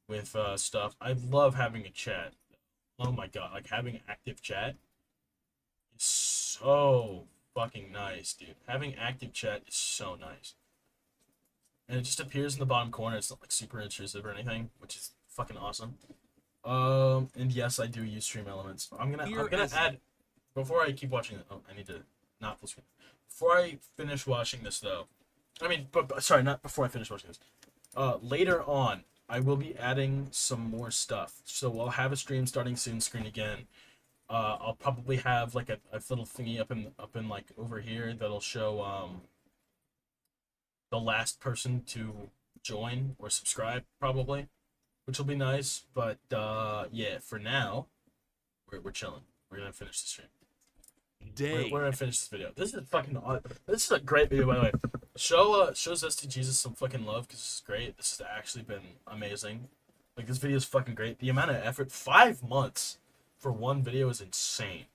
With stuff. I love having a chat. Oh my god, like having active chat is so fucking nice, dude. Having active chat is so nice. And it just appears in the bottom corner. It's not like super intrusive or anything, which is fucking awesome. And yes, I do use Stream Elements. I'm gonna add, before I keep watching it. Oh, I need to not full screen. Before I finish watching this, though, I mean, sorry, not before I finish watching this. Later on, I will be adding some more stuff. So I'll have a stream starting soon, screen again. I'll probably have like a little thingy up in like over here that'll show the last person to join or subscribe, probably, which will be nice. But yeah, for now, we're chilling. We're gonna finish the stream. We're gonna finish this video. This is fucking. This is a great video, by the way. Shows SD Jesus some fucking love, because this is great. This has actually been amazing. Like, this video is fucking great. The amount of effort, 5 months for one video, is insane.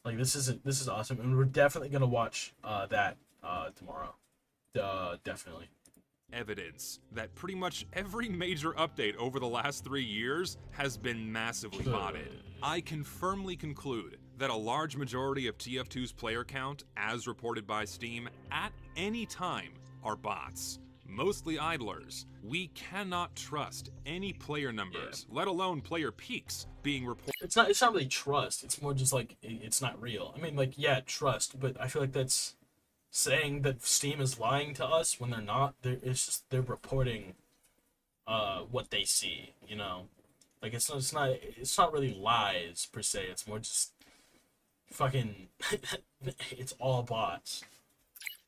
Like, this is awesome, and we're definitely gonna watch that tomorrow. Definitely. Evidence that pretty much every major update over the last 3 years has been massively botted. I can firmly conclude that a large majority of TF2's player count, as reported by Steam, at any time are bots. Mostly idlers. We cannot trust any player numbers, let alone player peaks, being reported. It's not really trust. It's more just like it's not real. I mean, like, yeah, trust, but I feel like that's saying that Steam is lying to us when they're not. It's just they're reporting what they see, you know. Like, it's not really lies per se. It's more just fucking it's all bots.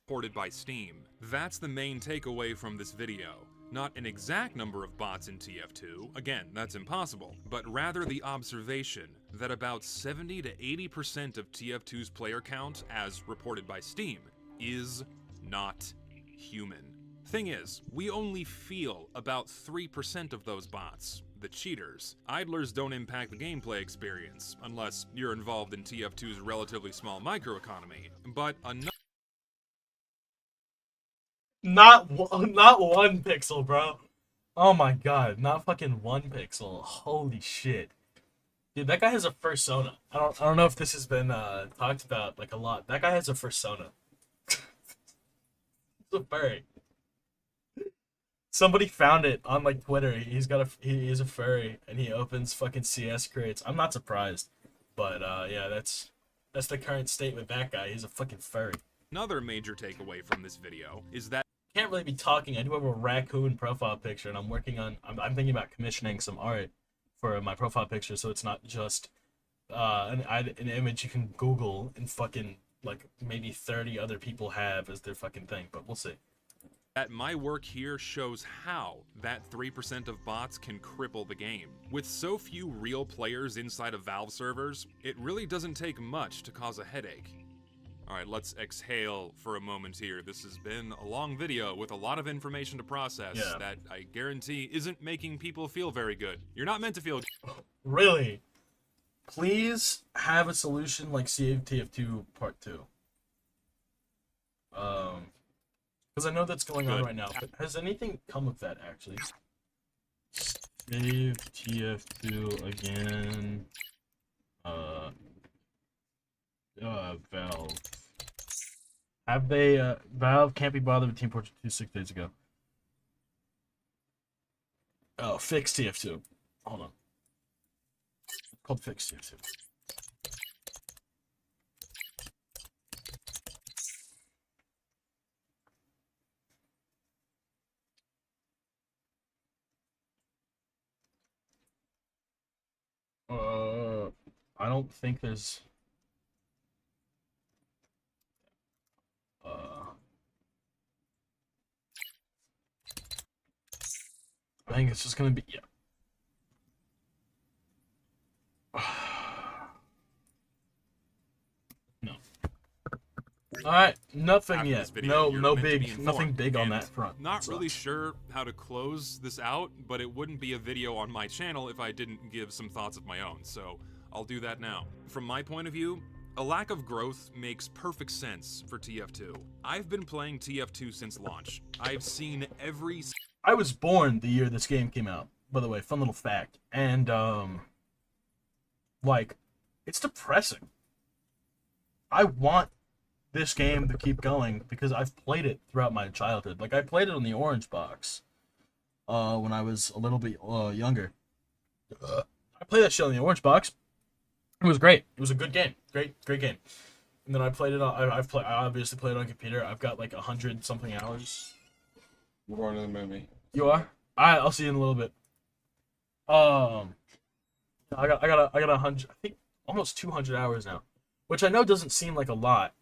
Reported by Steam. That's the main takeaway from this video. Not an exact number of bots in TF2, again, that's impossible, but rather the observation that about 70 to 80% of TF2's player count, as reported by Steam, is not human. Thing is, we only feel about 3% of those bots, the cheaters. Idlers don't impact the gameplay experience, unless you're involved in TF2's relatively small microeconomy. But Not one pixel, bro. Oh my god, not fucking 1 pixel. Holy shit. Dude, that guy has a fursona. I don't know if this has been talked about like a lot. That guy has a fursona. He's a furry. Somebody found it on like Twitter. He is a furry and he opens fucking CS crates. I'm not surprised. But yeah, that's the current state with that guy. He's a fucking furry. another major takeaway from this video is that Can't really be talking. I do have a raccoon profile picture, and I'm thinking about commissioning some art for my profile picture, so it's not just an image you can Google and fucking like maybe 30 other people have as their fucking thing. But we'll see. my work here shows how that 3% of bots can cripple the game. With so few real players inside of Valve servers, it really doesn't take much to cause a headache. Alright, let's exhale for a moment here. This has been a long video with a lot of information to process that I guarantee isn't making people feel very good. You're not meant to feel Really? Please have a solution like CATF2 Part 2. Because I know that's going on right now. But has anything come of that, actually? Save TF2 again. Valve. Have they, Valve can't be bothered with Team Fortress 2 6 days ago. Oh, fix TF2. Hold on. It's called fix TF2. I don't think there's I think it's just gonna be no. Alright, nothing after yet. this video, you're No meant to be big, nothing informed. big on And that front. Not So- really sure how to close this out, but it wouldn't be a video on my channel if I didn't give some thoughts of my own, so I'll do that now. From my point of view, a lack of growth makes perfect sense for TF2. I've been playing TF2 since launch. I've seen every I was born the year this game came out, by the way, fun little fact. And like, it's depressing. I want this game to keep going because I've played it throughout my childhood. Like, I played it on the Orange Box when I was a little bit younger. I played that shit on the Orange Box. It was great. It was a good game. Great game. And then I played it on. I obviously played it on computer. I've got like 100 something hours. We're going to the movie. You are? Alright, I'll see you in a little bit. I got 100. I think almost 200 hours now, which I know doesn't seem like a lot,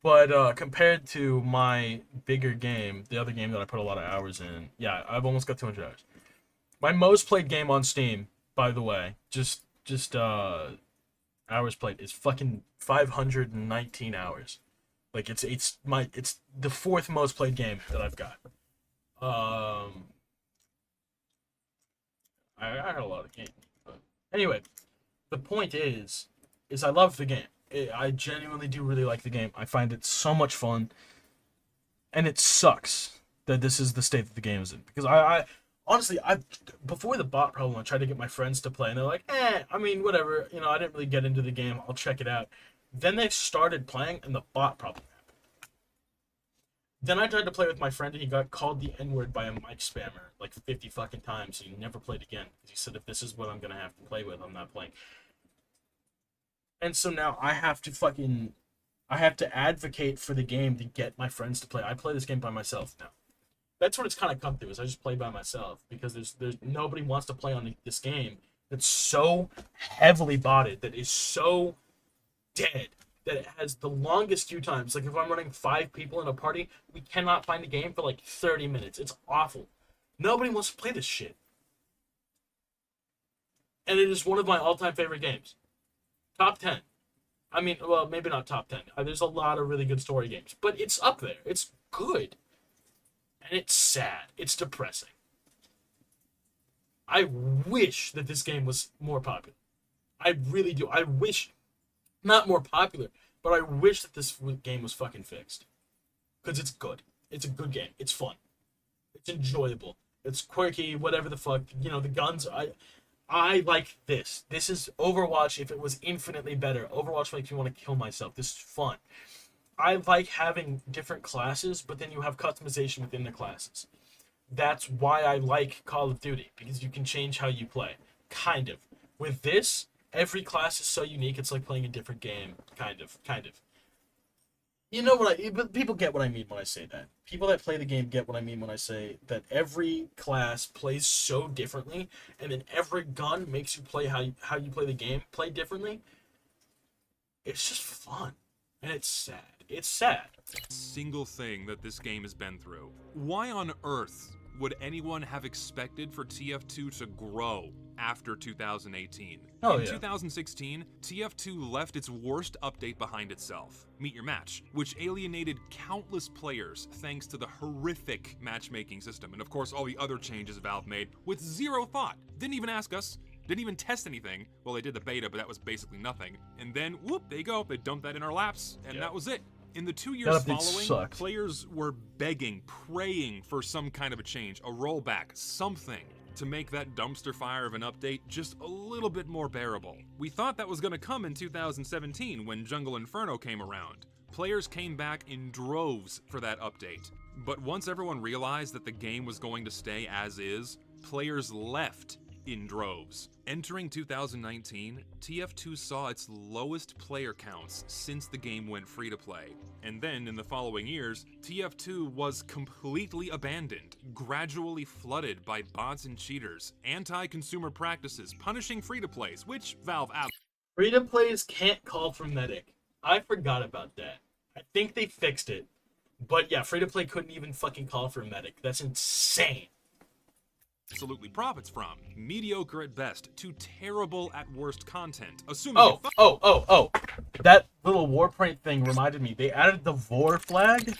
but compared to my bigger game, the other game that I put a lot of hours in, yeah, I've almost got 200 hours. My most played game on Steam, by the way, just hours played, is fucking 519 hours. Like it's the fourth most played game that I've got. I got a lot of games, but anyway, the point is I love the game. I genuinely do really like the game. I find it so much fun, and it sucks that this is the state that the game is in. Because I honestly, before the bot problem, I tried to get my friends to play, and they're like, I mean, whatever. You know, I didn't really get into the game. I'll check it out. Then they started playing, and the bot problem happened. Then I tried to play with my friend, and he got called the N-word by a mic spammer like 50 fucking times, and he never played again. Because he said, if this is what I'm going to have to play with, I'm not playing. And so now I have to advocate for the game to get my friends to play. I play this game by myself now. That's what it's kind of come to, is I just play by myself. Because there's nobody wants to play on this game that's so heavily botted, that is so dead, that it has the longest queue times. Like, if I'm running 5 people in a party, we cannot find a game for like 30 minutes. It's awful. Nobody wants to play this shit. And it is one of my all-time favorite games. Top 10. I mean, well, maybe not top 10. There's a lot of really good story games. But it's up there. It's good. And it's sad. It's depressing. I wish that this game was more popular. I really do. I wish, not more popular, but I wish that this game was fucking fixed. Because it's good. It's a good game. It's fun. It's enjoyable. It's quirky, whatever the fuck. You know, the guns, I like this. This is Overwatch if it was infinitely better. Overwatch makes me want to kill myself. This is fun. I like having different classes, but then you have customization within the classes. That's why I like Call of Duty, because you can change how you play. Kind of. With this, every class is so unique, it's like playing a different game. Kind of. You know what but people get what I mean when I say that. People that play the game get what I mean when I say that every class plays so differently, and then every gun makes you play how you play the game, play differently. It's just fun. And it's sad. It's sad. Single thing that this game has been through. Why on earth would anyone have expected for TF2 to grow after 2018? In 2016, TF2 left its worst update behind itself, Meet Your Match, which alienated countless players thanks to the horrific matchmaking system, and of course all the other changes Valve made with zero thought. Didn't even ask us, didn't even test anything. Well, they did the beta, but that was basically nothing. And then, whoop, there you go, they dumped that in our laps, and that was it. In the 2 years following, players were begging, praying for some kind of a change, a rollback, something to make that dumpster fire of an update just a little bit more bearable. We thought that was going to come in 2017 when Jungle Inferno came around. Players came back in droves for that update. But once everyone realized that the game was going to stay as is, players left in droves. Entering 2019, TF2 saw its lowest player counts since the game went free to play. And then in the following years, TF2 was completely abandoned, gradually flooded by bots and cheaters, anti-consumer practices punishing free-to-plays, which Valve Free-to-plays can't call for medic. I forgot about that. I think they fixed it. But yeah, free-to-play couldn't even fucking call for medic. That's insane. absolutely profits from. Mediocre at best to terrible at worst content, assuming Oh. That little Warpaint thing reminded me. They added the Vor flag.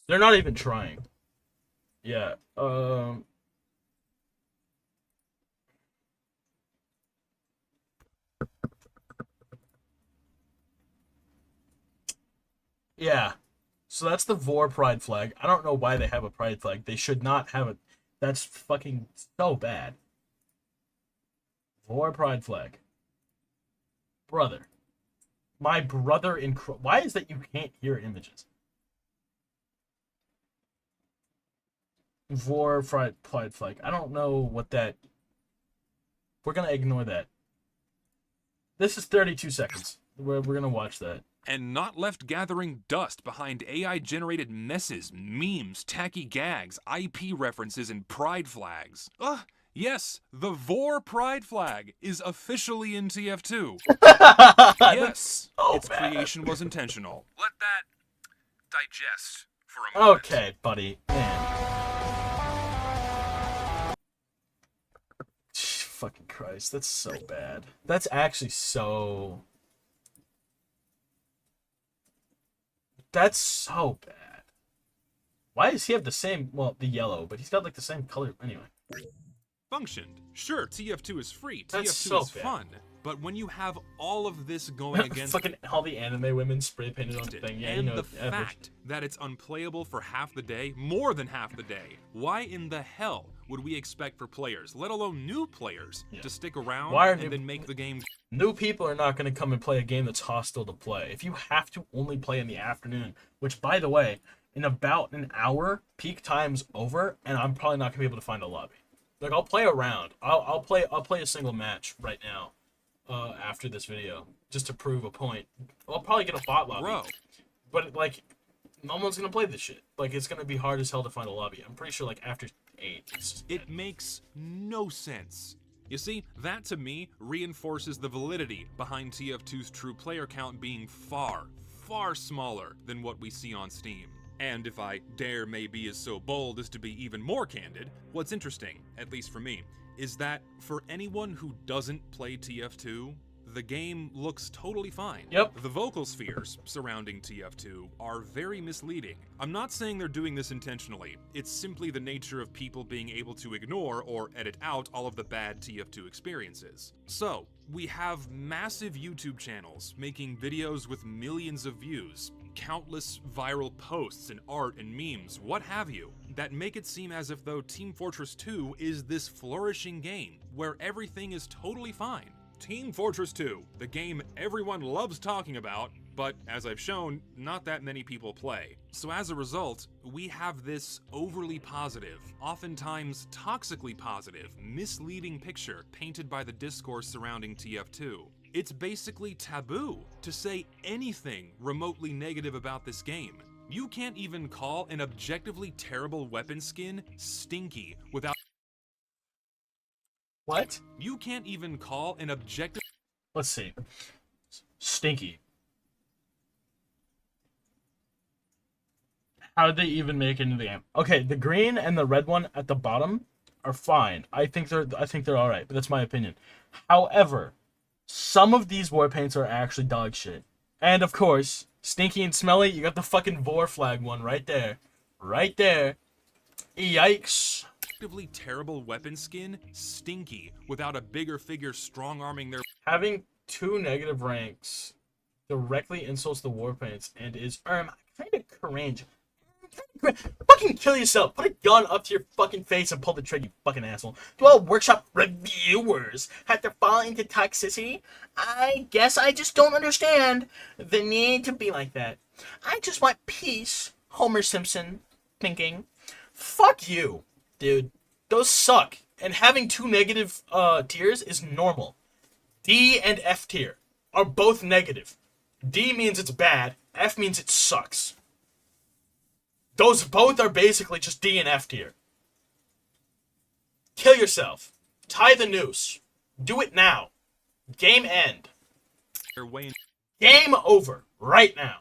They're not even trying. Yeah, yeah. So that's the Vor pride flag. I don't know why they have a pride flag. They should not have it. That's fucking so bad. Vor pride flag. Brother. My brother in... Why is that you can't hear images? Vor pride flag. I don't know what that... We're gonna ignore that. This is 32 seconds. We're gonna watch that. and not left gathering dust behind AI-generated messes, memes, tacky gags, IP references, and pride flags. Yes, the Vor pride flag is officially in TF2. Yes, its creation was intentional. Let that digest for a moment. Okay, buddy. Man. Fucking Christ, that's so bad. That's actually so... That's so bad. Why does he have the same, well, the yellow, but he's got like the same color anyway. Functioned. Sure, TF2 is free. That's TF2 so is bad. fun. But when you have all of this going against fucking all the anime women spray painted on the thing, yeah, and you know, the fact that it's unplayable for half the day, more than half the day, why in the hell would we expect for players, let alone new players, to stick around and then make the game... New people are not going to come and play a game that's hostile to play. If you have to only play in the afternoon, which, by the way, in about an hour, peak time's over, and I'm probably not going to be able to find a lobby. Like, I'll play around. I'll play a single match right now after this video, just to prove a point. I'll probably get a bot lobby. But, like, no one's going to play this shit. Like, it's going to be hard as hell to find a lobby. I'm pretty sure, like, after 8. It makes no sense. You see, that to me reinforces the validity behind TF2's true player count being far, far smaller than what we see on Steam. And if I dare maybe is so bold as to be even more candid, what's interesting, at least for me, is that for anyone who doesn't play TF2, the game looks totally fine. Yep. The vocal spheres surrounding TF2 are very misleading. I'm not saying they're doing this intentionally, it's simply the nature of people being able to ignore or edit out all of the bad TF2 experiences. So, we have massive YouTube channels making videos with millions of views, countless viral posts and art and memes, what have you, that make it seem as if though Team Fortress 2 is this flourishing game where everything is totally fine. Team Fortress 2, the game everyone loves talking about, but as I've shown, not that many people play. So as a result, we have this overly positive, oftentimes toxically positive, misleading picture painted by the discourse surrounding TF2. It's basically taboo to say anything remotely negative about this game. You can't even call an objectively terrible weapon skin stinky without— What? You can't even call an objective— Let's see. Stinky. How did they even make it into the game? Okay, the green and the red one at the bottom are fine. I think they're all right, but that's my opinion. However, some of these war paints are actually dog shit. And of course, stinky and smelly, you got the fucking Vor flag one right there. Right there. Yikes. objectively terrible weapon skin stinky without a bigger figure strong-arming their— Having 2 negative ranks directly insults the war paints and is kind of cringe. Fucking kill yourself. Put a gun up to your fucking face and pull the trigger, you fucking asshole. Do all workshop reviewers have to fall into toxicity? I guess I just don't understand the need to be like that. I just want peace, Homer Simpson thinking. Fuck you, dude. Those suck. And having 2 negative tiers is normal. D and F tier are both negative. D means it's bad. F means it sucks. Those both are basically just D and F tier. Kill yourself. Tie the noose. Do it now. Game end. their way Game over. Right now.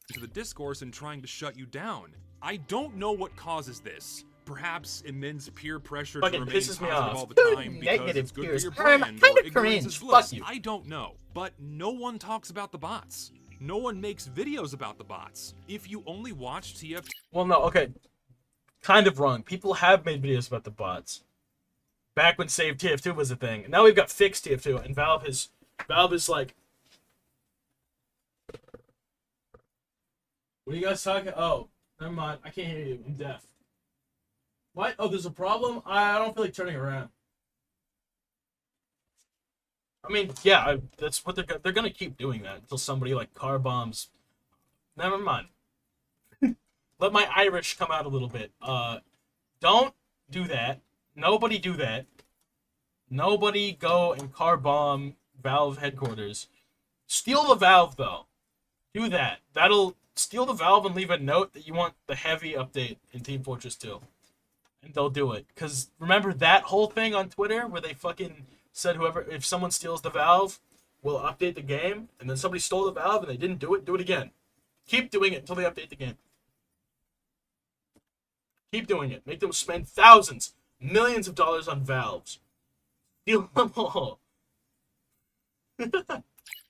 into the discourse and trying to shut you down. I don't know what causes this. Perhaps immense peer pressure Fucking to remain pisses me positive off. all the Dude, time because negative it's good peers. for your I'm brand, kinda or ignorance is cringe. bliss. Fuck you. I don't know. But no one talks about the bots. No one makes videos about the bots. If you only watch TF2 Well, no, okay. Kind of wrong. People have made videos about the bots. Back when Save TF2 was a thing. Now we've got Fixed TF2, and Valve is like... What are you guys talking? Oh, never mind. I can't hear you. I'm deaf. What? Oh, there's a problem? I don't feel like turning around. I mean, yeah, that's what they're gonna keep doing that until somebody like car bombs. Never mind. Let my Irish come out a little bit. Don't do that. Nobody do that. Nobody go and car bomb Valve headquarters. Steal the Valve though. Do that. That'll steal the Valve and leave a note that you want the heavy update in Team Fortress 2. And they'll do it. Cause remember that whole thing on Twitter where they fucking said if someone steals the Valve, we'll update the game, and then somebody stole the Valve and they didn't do it again. Keep doing it until they update the game. Keep doing it. Make them spend thousands, millions of dollars on Valves. Steal them all.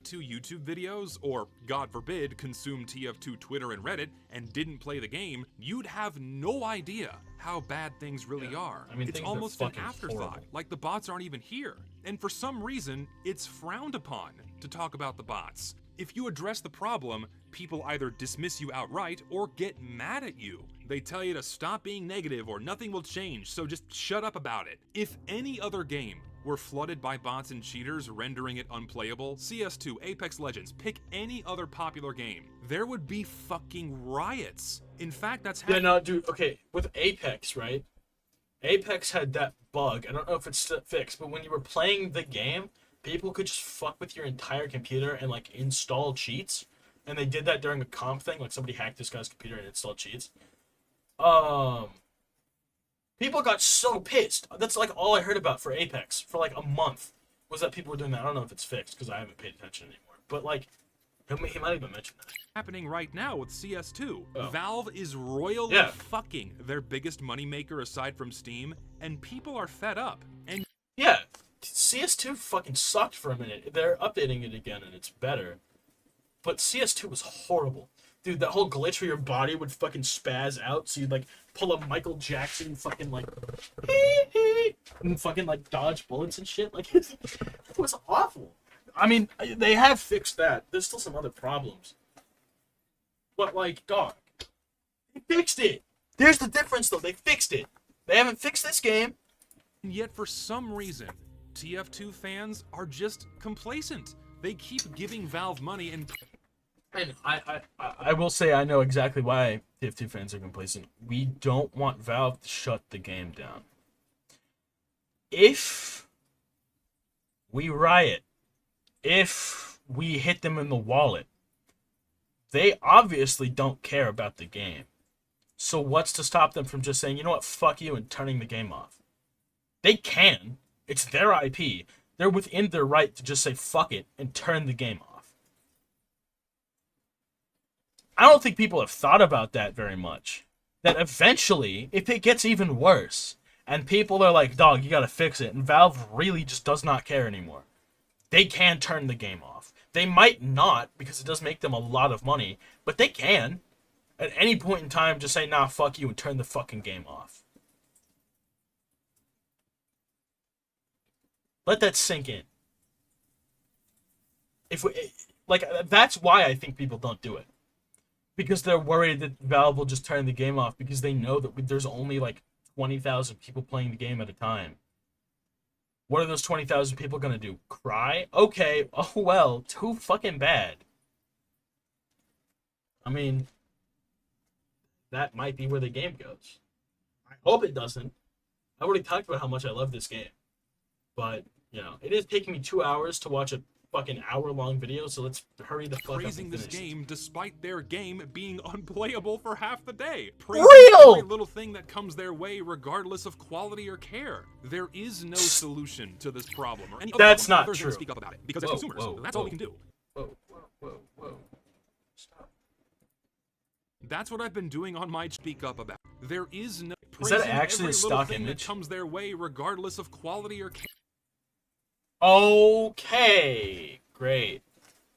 2 YouTube videos, or God forbid, consume TF2 Twitter and Reddit, and didn't play the game, you'd have no idea how bad things really are. I mean, it's things are almost an fucking afterthought, horrible. like the bots aren't even here. And for some reason, it's frowned upon to talk about the bots. If you address the problem, people either dismiss you outright or get mad at you. They tell you to stop being negative or nothing will change, so just shut up about it. If any other game were flooded by bots and cheaters rendering it unplayable, CS2, Apex Legends, pick any other popular game, there would be fucking riots. In fact, that's Yeah, no, dude, okay, with Apex, right? Apex had that bug. I don't know if it's still fixed, but when you were playing the game, people could just fuck with your entire computer and, like, install cheats. And they did that during a comp thing, like somebody hacked this guy's computer and installed cheats. People got so pissed. That's, like, all I heard about for Apex for, like, a month, was that people were doing that. I don't know if it's fixed, because I haven't paid attention anymore. But, like, He might even mention that. happening right now with CS2. Oh. Valve is royally Yeah. fucking their biggest moneymaker aside from Steam, and people are fed up. And Yeah, CS2 fucking sucked for a minute. They're updating it again and it's better. But CS2 was horrible. Dude, that whole glitch where your body would fucking spaz out, so you'd like pull a Michael Jackson fucking like and fucking like dodge bullets and shit. Like it was awful. I mean, they have fixed that. There's still some other problems. But like, dog, they fixed it. There's the difference though. They fixed it. They haven't fixed this game. yet for some reason, TF2 fans are just complacent. They keep giving Valve money and And I will say I know exactly why TF2 fans are complacent. We don't want Valve to shut the game down. If we riot, if we hit them in the wallet, they obviously don't care about the game. So what's to stop them from just saying, you know what, fuck you, and turning the game off? They can. It's their IP. They're within their right to just say fuck it and turn the game off. I don't think people have thought about that very much. That eventually, if it gets even worse, and people are like, dog, you gotta fix it, and Valve really just does not care anymore, they can turn the game off. They might not, because it does make them a lot of money, but they can. At any point in time, just say, nah, fuck you, and turn the fucking game off. Let that sink in. If we, like, that's why I think people don't do it. Because they're worried that Valve will just turn the game off because they know that there's only like 20,000 people playing the game at a time. What are those 20,000 people gonna do? Cry? Okay, oh well, too fucking bad. I mean, that might be where the game goes. I hope it doesn't. I already talked about how much I love this game. But, you know, it is taking me 2 hours to watch a fucking hour-long video, so let's hurry the fuck up praising and this finish game despite their game being unplayable for half the day. Praising Real! every little thing that comes their way regardless of quality or care. There is no solution to this problem or any other That's problem not other than true. to speak up about it. Because as Whoa, consumers, whoa, that's all whoa. we can do. Whoa. Stop. That's what I've been doing on my Speak Up about. There is no Is that praising actually every a little stock thing image? that comes their way regardless of quality or care. Okay. Great.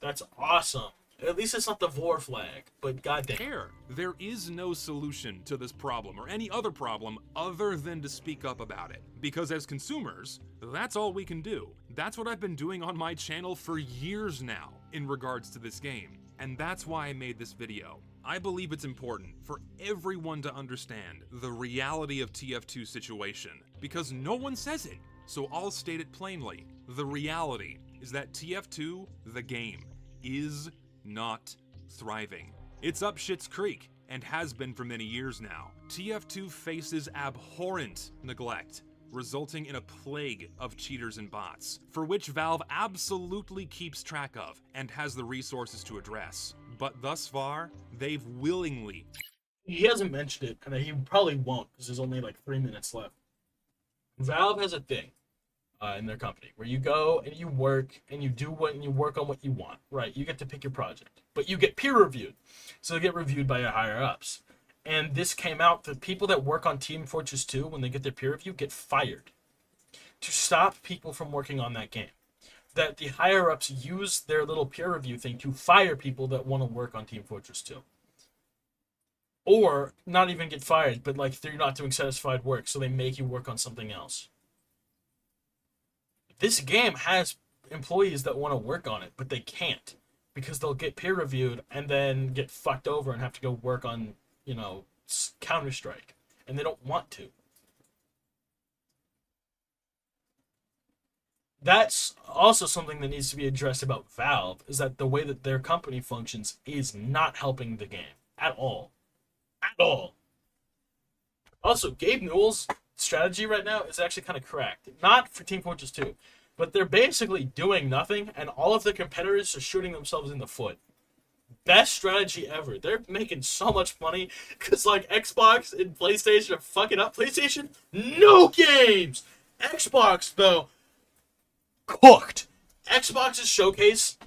That's awesome. At least it's not the Vor flag, but goddamn. There is no solution to this problem or any other problem other than to speak up about it. Because as consumers, that's all we can do. That's what I've been doing on my channel for years now in regards to this game. And that's why I made this video. I believe it's important for everyone to understand the reality of TF2's situation, because no one says it. So I'll state it plainly. The reality is that TF2, the game, is not thriving. It's up shit's creek, and has been for many years now. TF2 faces abhorrent neglect, resulting in a plague of cheaters and bots, for which Valve absolutely keeps track of, and has the resources to address. But thus far, they've willingly... He hasn't mentioned it, and he probably won't, because there's only like 3 minutes left. Valve has a thing in their company where you go and you work and you do what and you work on what you want, right? You get to pick your project, but you get peer reviewed, so they get reviewed by your higher ups. And this came out that people that work on Team Fortress 2, when they get their peer review, get fired to stop people from working on that game. That the higher ups use their little peer review thing to fire people that want to work on Team Fortress 2. Or not even get fired, but like they're not doing satisfied work, so they make you work on something else. This game has employees that want to work on it, but they can't because they'll get peer reviewed and then get fucked over and have to go work on, you know, Counter-Strike, and they don't want to. That's also something that needs to be addressed about Valve, is that the way that their company functions is not helping the game at all. At all. Also, Gabe Newell's strategy right now is actually kind of cracked. Not for Team Fortress 2, but they're basically doing nothing, and all of the competitors are shooting themselves in the foot. Best strategy ever. They're making so much money, because like Xbox and PlayStation are fucking up. PlayStation, no games! Xbox, though, cooked. Xbox's showcase,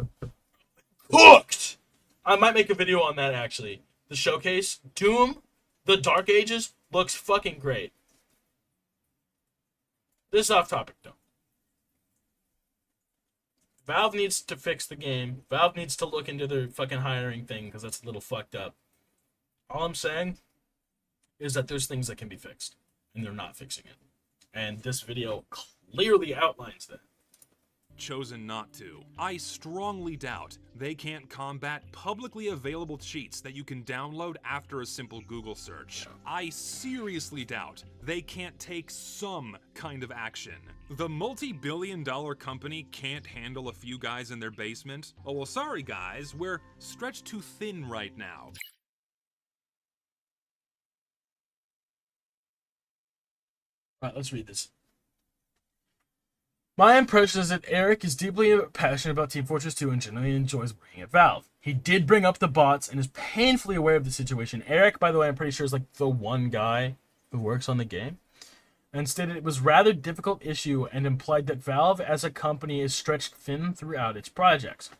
cooked. I might make a video on that actually. The showcase, Doom, the Dark Ages looks fucking great. This is off topic though. Valve needs to fix the game. Valve needs to look into their fucking hiring thing because that's a little fucked up. All I'm saying is that there's things that can be fixed, and they're not fixing it. And this video clearly outlines that. Chosen not to. I strongly doubt they can't combat publicly available cheats that you can download after a simple Google search. I seriously doubt they can't take some kind of action. The multi-billion-dollar company can't handle a few guys in their basement? Oh well, sorry guys, we're stretched too thin right now. Alright, let's read this. My impression is that Eric is deeply passionate about Team Fortress 2 and generally enjoys working at Valve. He did bring up the bots and is painfully aware of the situation. Eric, by the way, I'm pretty sure is like the one guy who works on the game. And stated it was a rather difficult issue and implied that Valve as a company is stretched thin throughout its projects.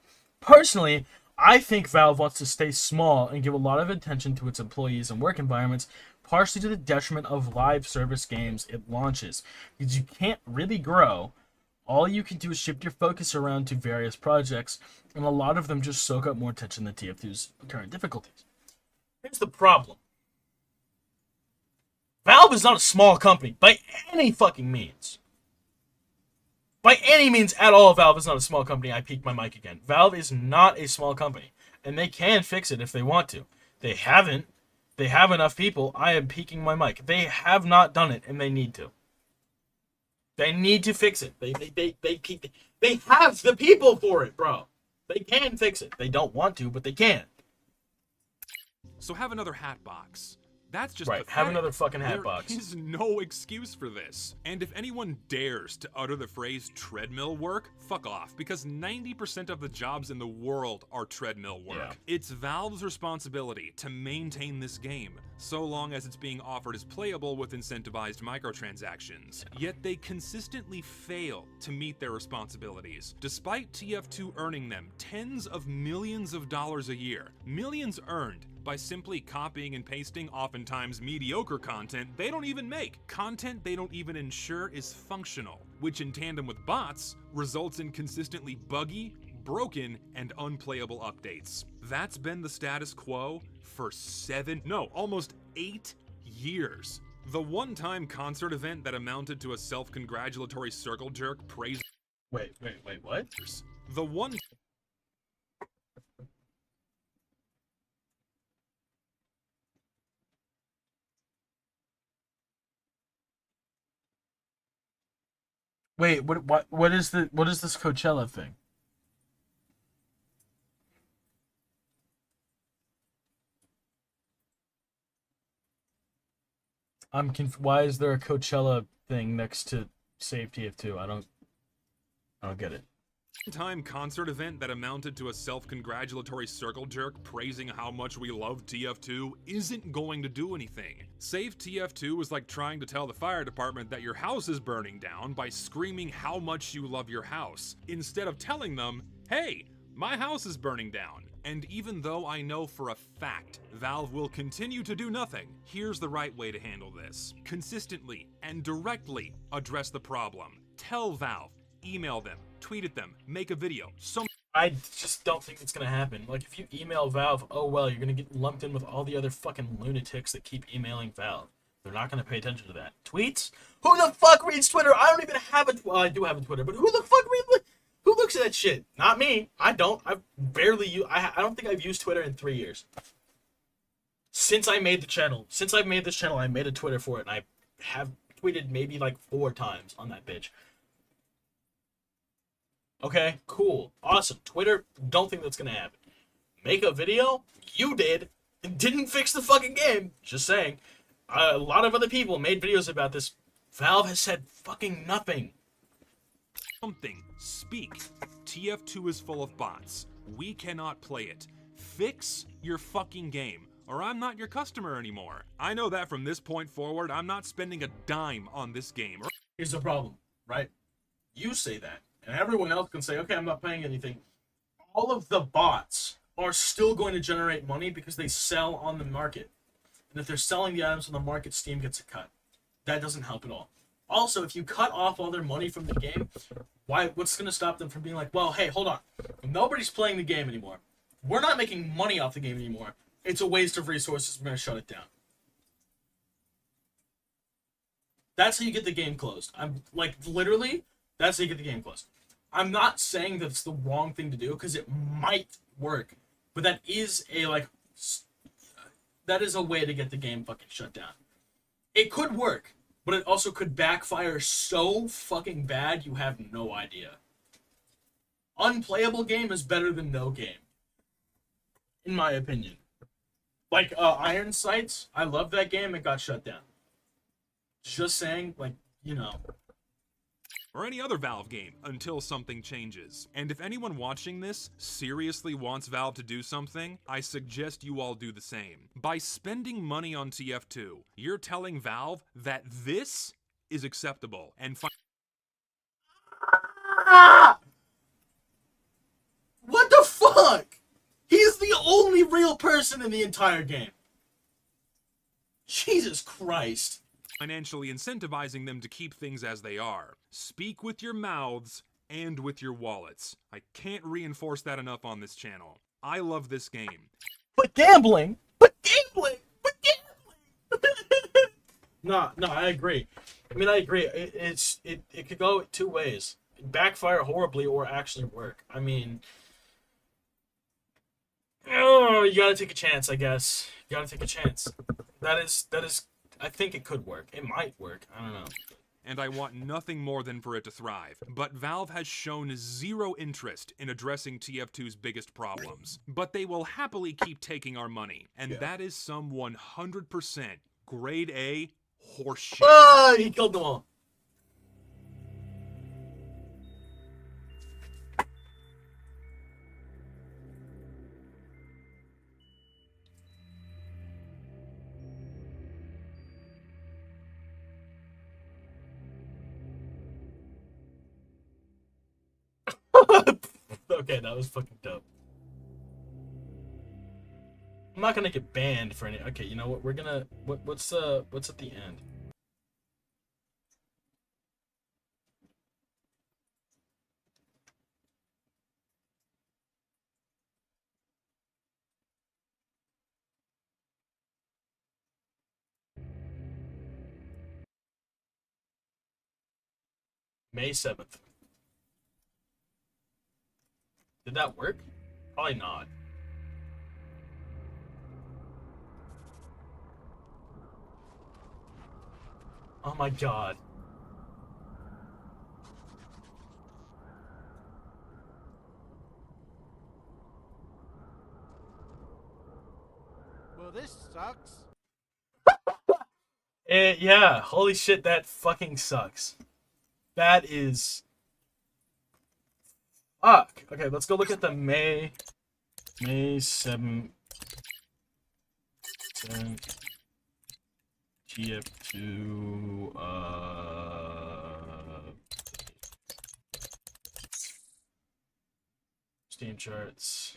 Personally, I think Valve wants to stay small and give a lot of attention to its employees and work environments, partially to the detriment of live service games it launches. Because you can't really grow. All you can do is shift your focus around to various projects, and a lot of them just soak up more attention than TF2's current difficulties. Here's the problem. Valve is not a small company, by any fucking means. By any means at all, Valve is not a small company. I peaked my mic again. Valve is not a small company, and they can fix it if they want to. They haven't. They have enough people. I am peaking my mic. They have not done it, and they need to. They need to fix it. They have the people for it, bro. They can fix it. They don't want to, but they can. So have another hat box. That's just right. pathetic. Have another fucking hat box. There is no excuse for this. And if anyone dares to utter the phrase treadmill work, fuck off, because 90% of the jobs in the world are treadmill work. Yeah. It's Valve's responsibility to maintain this game, so long as it's being offered as playable with incentivized microtransactions. Yet they consistently fail to meet their responsibilities, despite TF2 earning them tens of millions of dollars a year. Millions earned by simply copying and pasting oftentimes mediocre content they don't even make. Content they don't even ensure is functional, which in tandem with bots results in consistently buggy, broken, and unplayable updates. That's been the status quo for almost 8 years. The one-time concert event that amounted to a self-congratulatory circle jerk praise. Wait, what? The one. Wait, what is this Coachella thing? Why is there a Coachella thing next to Save TF2? I don't get it. Time concert event that amounted to a self-congratulatory circle jerk praising how much we love TF2 isn't going to do anything. Save TF2 is like trying to tell the fire department that your house is burning down by screaming how much you love your house, instead of telling them, hey, my house is burning down. And even though I know for a fact Valve will continue to do nothing, here's the right way to handle this. Consistently and directly address the problem. Tell Valve, email them, tweet at them, make a video. I just don't think it's gonna happen. Like, if you email Valve, oh well, you're gonna get lumped in with all the other fucking lunatics that keep emailing Valve. They're not gonna pay attention to that. Tweets? Who the fuck reads Twitter? I don't even have a. Well, I do have a Twitter, but who the fuck who looks at that shit? Not me. I don't. I've barely used. I don't think I've used Twitter in 3 years. Since I made the channel. Since I've made this channel, I made a Twitter for it, and I have tweeted maybe like 4 times on that bitch. Okay, cool, awesome. Twitter, don't think that's gonna happen. Make a video? You did. And didn't fix the fucking game. Just saying. A lot of other people made videos about this. Valve has said fucking nothing. Something. Speak. TF2 is full of bots. We cannot play it. Fix your fucking game, or I'm not your customer anymore. I know that from this point forward, I'm not spending a dime on this game. Here's the problem, right? You say that, and everyone else can say, okay, I'm not playing anything. all of the bots are still going to generate money because they sell on the market. And if they're selling the items on the market, Steam gets a cut. That doesn't help at all. Also, if you cut off all their money from the game, what's going to stop them from being like, well, hey, hold on. Nobody's playing the game anymore. We're not making money off the game anymore. It's a waste of resources. We're going to shut it down. That's how you get the game closed. I'm like, literally, that's how you get the game closed. I'm not saying that it's the wrong thing to do because it might work, but that is a way to get the game fucking shut down. It could work, but it also could backfire so fucking bad you have no idea. Unplayable game is better than no game, in my opinion. Like Iron Sights, I love that game. It got shut down. Just saying, like, you know. Or any other Valve game until something changes. And if anyone watching this seriously wants Valve to do something, I suggest you all do the same. By spending money on TF2, you're telling Valve that this is acceptable and What the fuck? He's the only real person in the entire game. Jesus Christ. financially incentivizing them to keep things as they are. Speak with your mouths and with your wallets. I can't reinforce that enough on this channel. I love this game. But gambling! But gambling! But gambling! No, I agree. I agree. It could go two ways. Backfire horribly or actually work. You gotta take a chance, I guess. You gotta take a chance. That is I think it could work. It might work. I don't know. And I want nothing more than for it to thrive. But Valve has shown zero interest in addressing TF2's biggest problems. But they will happily keep taking our money. And that is some 100% grade A horseshit. Oh, he killed them all. Okay, that was fucking dope. I'm not gonna get banned for any. Okay, you know what? We're gonna. What's at the end? May 7th. Did that work? Probably not. Oh my god. Well, this sucks. Yeah, holy shit, that fucking sucks. That is... Fuck. Okay, let's go look at the May 7th TF2 Steam charts.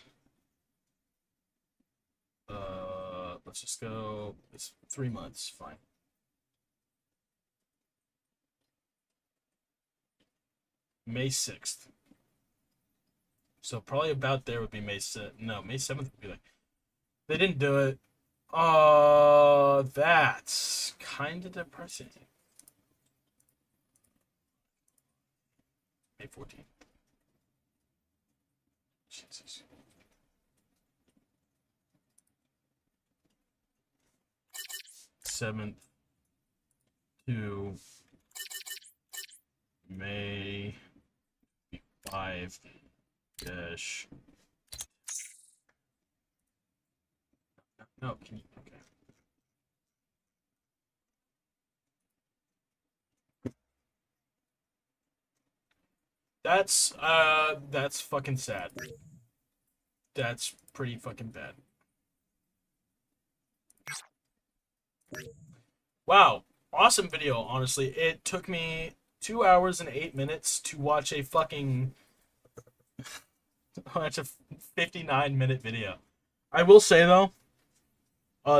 Let's just go. It's 3 months. Fine. May 6th. So probably about there would be May 7th. No, May 7th would be like... They didn't do it. That's kind of depressing. May 14th. Jesus. Seventh to May 5 dash. No, can you? Okay. That's fucking sad. That's pretty fucking bad. Wow, awesome video, honestly. It took me 2 hours and 8 minutes to watch a fucking That's a 59-minute video. I will say though,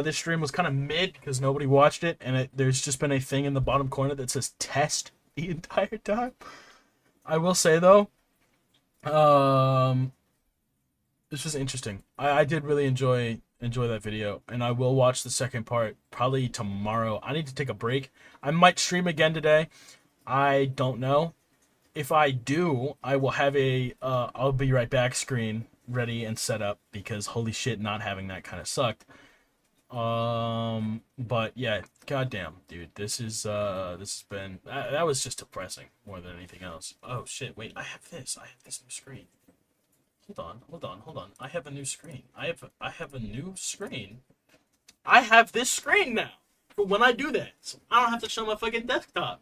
this stream was kind of mid because nobody watched it, and there's just been a thing in the bottom corner that says test the entire time. I will say though, this was interesting. I did really enjoy that video, and I will watch the second part probably tomorrow. I need to take a break. I might stream again today. I don't know. If I do, I will have a I'll be right back screen ready and set up, because holy shit, not having that kind of sucked. But yeah, goddamn, dude, this has been that was just depressing more than anything else. Oh shit, wait, I have this new screen. Hold on. I have a new screen. I have a new screen. I have this screen now for when I do that. So I don't have to show my fucking desktop.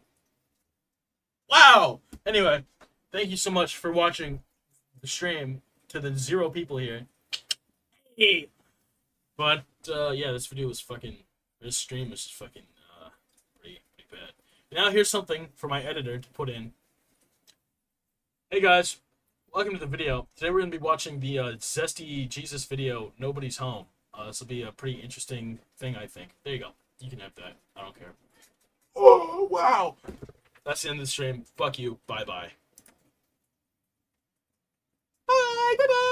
Wow. Anyway, thank you so much for watching the stream to the 0 people here. Hey. But yeah, this stream was just fucking pretty bad. Now here's something for my editor to put in. Hey guys, welcome to the video. Today we're gonna be watching the Zesty Jesus video, Nobody's Home. This will be a pretty interesting thing, I think. There you go. You can have that. I don't care. Oh wow. That's the end of the stream. Fuck you. Bye-bye. Bye. Bye-bye.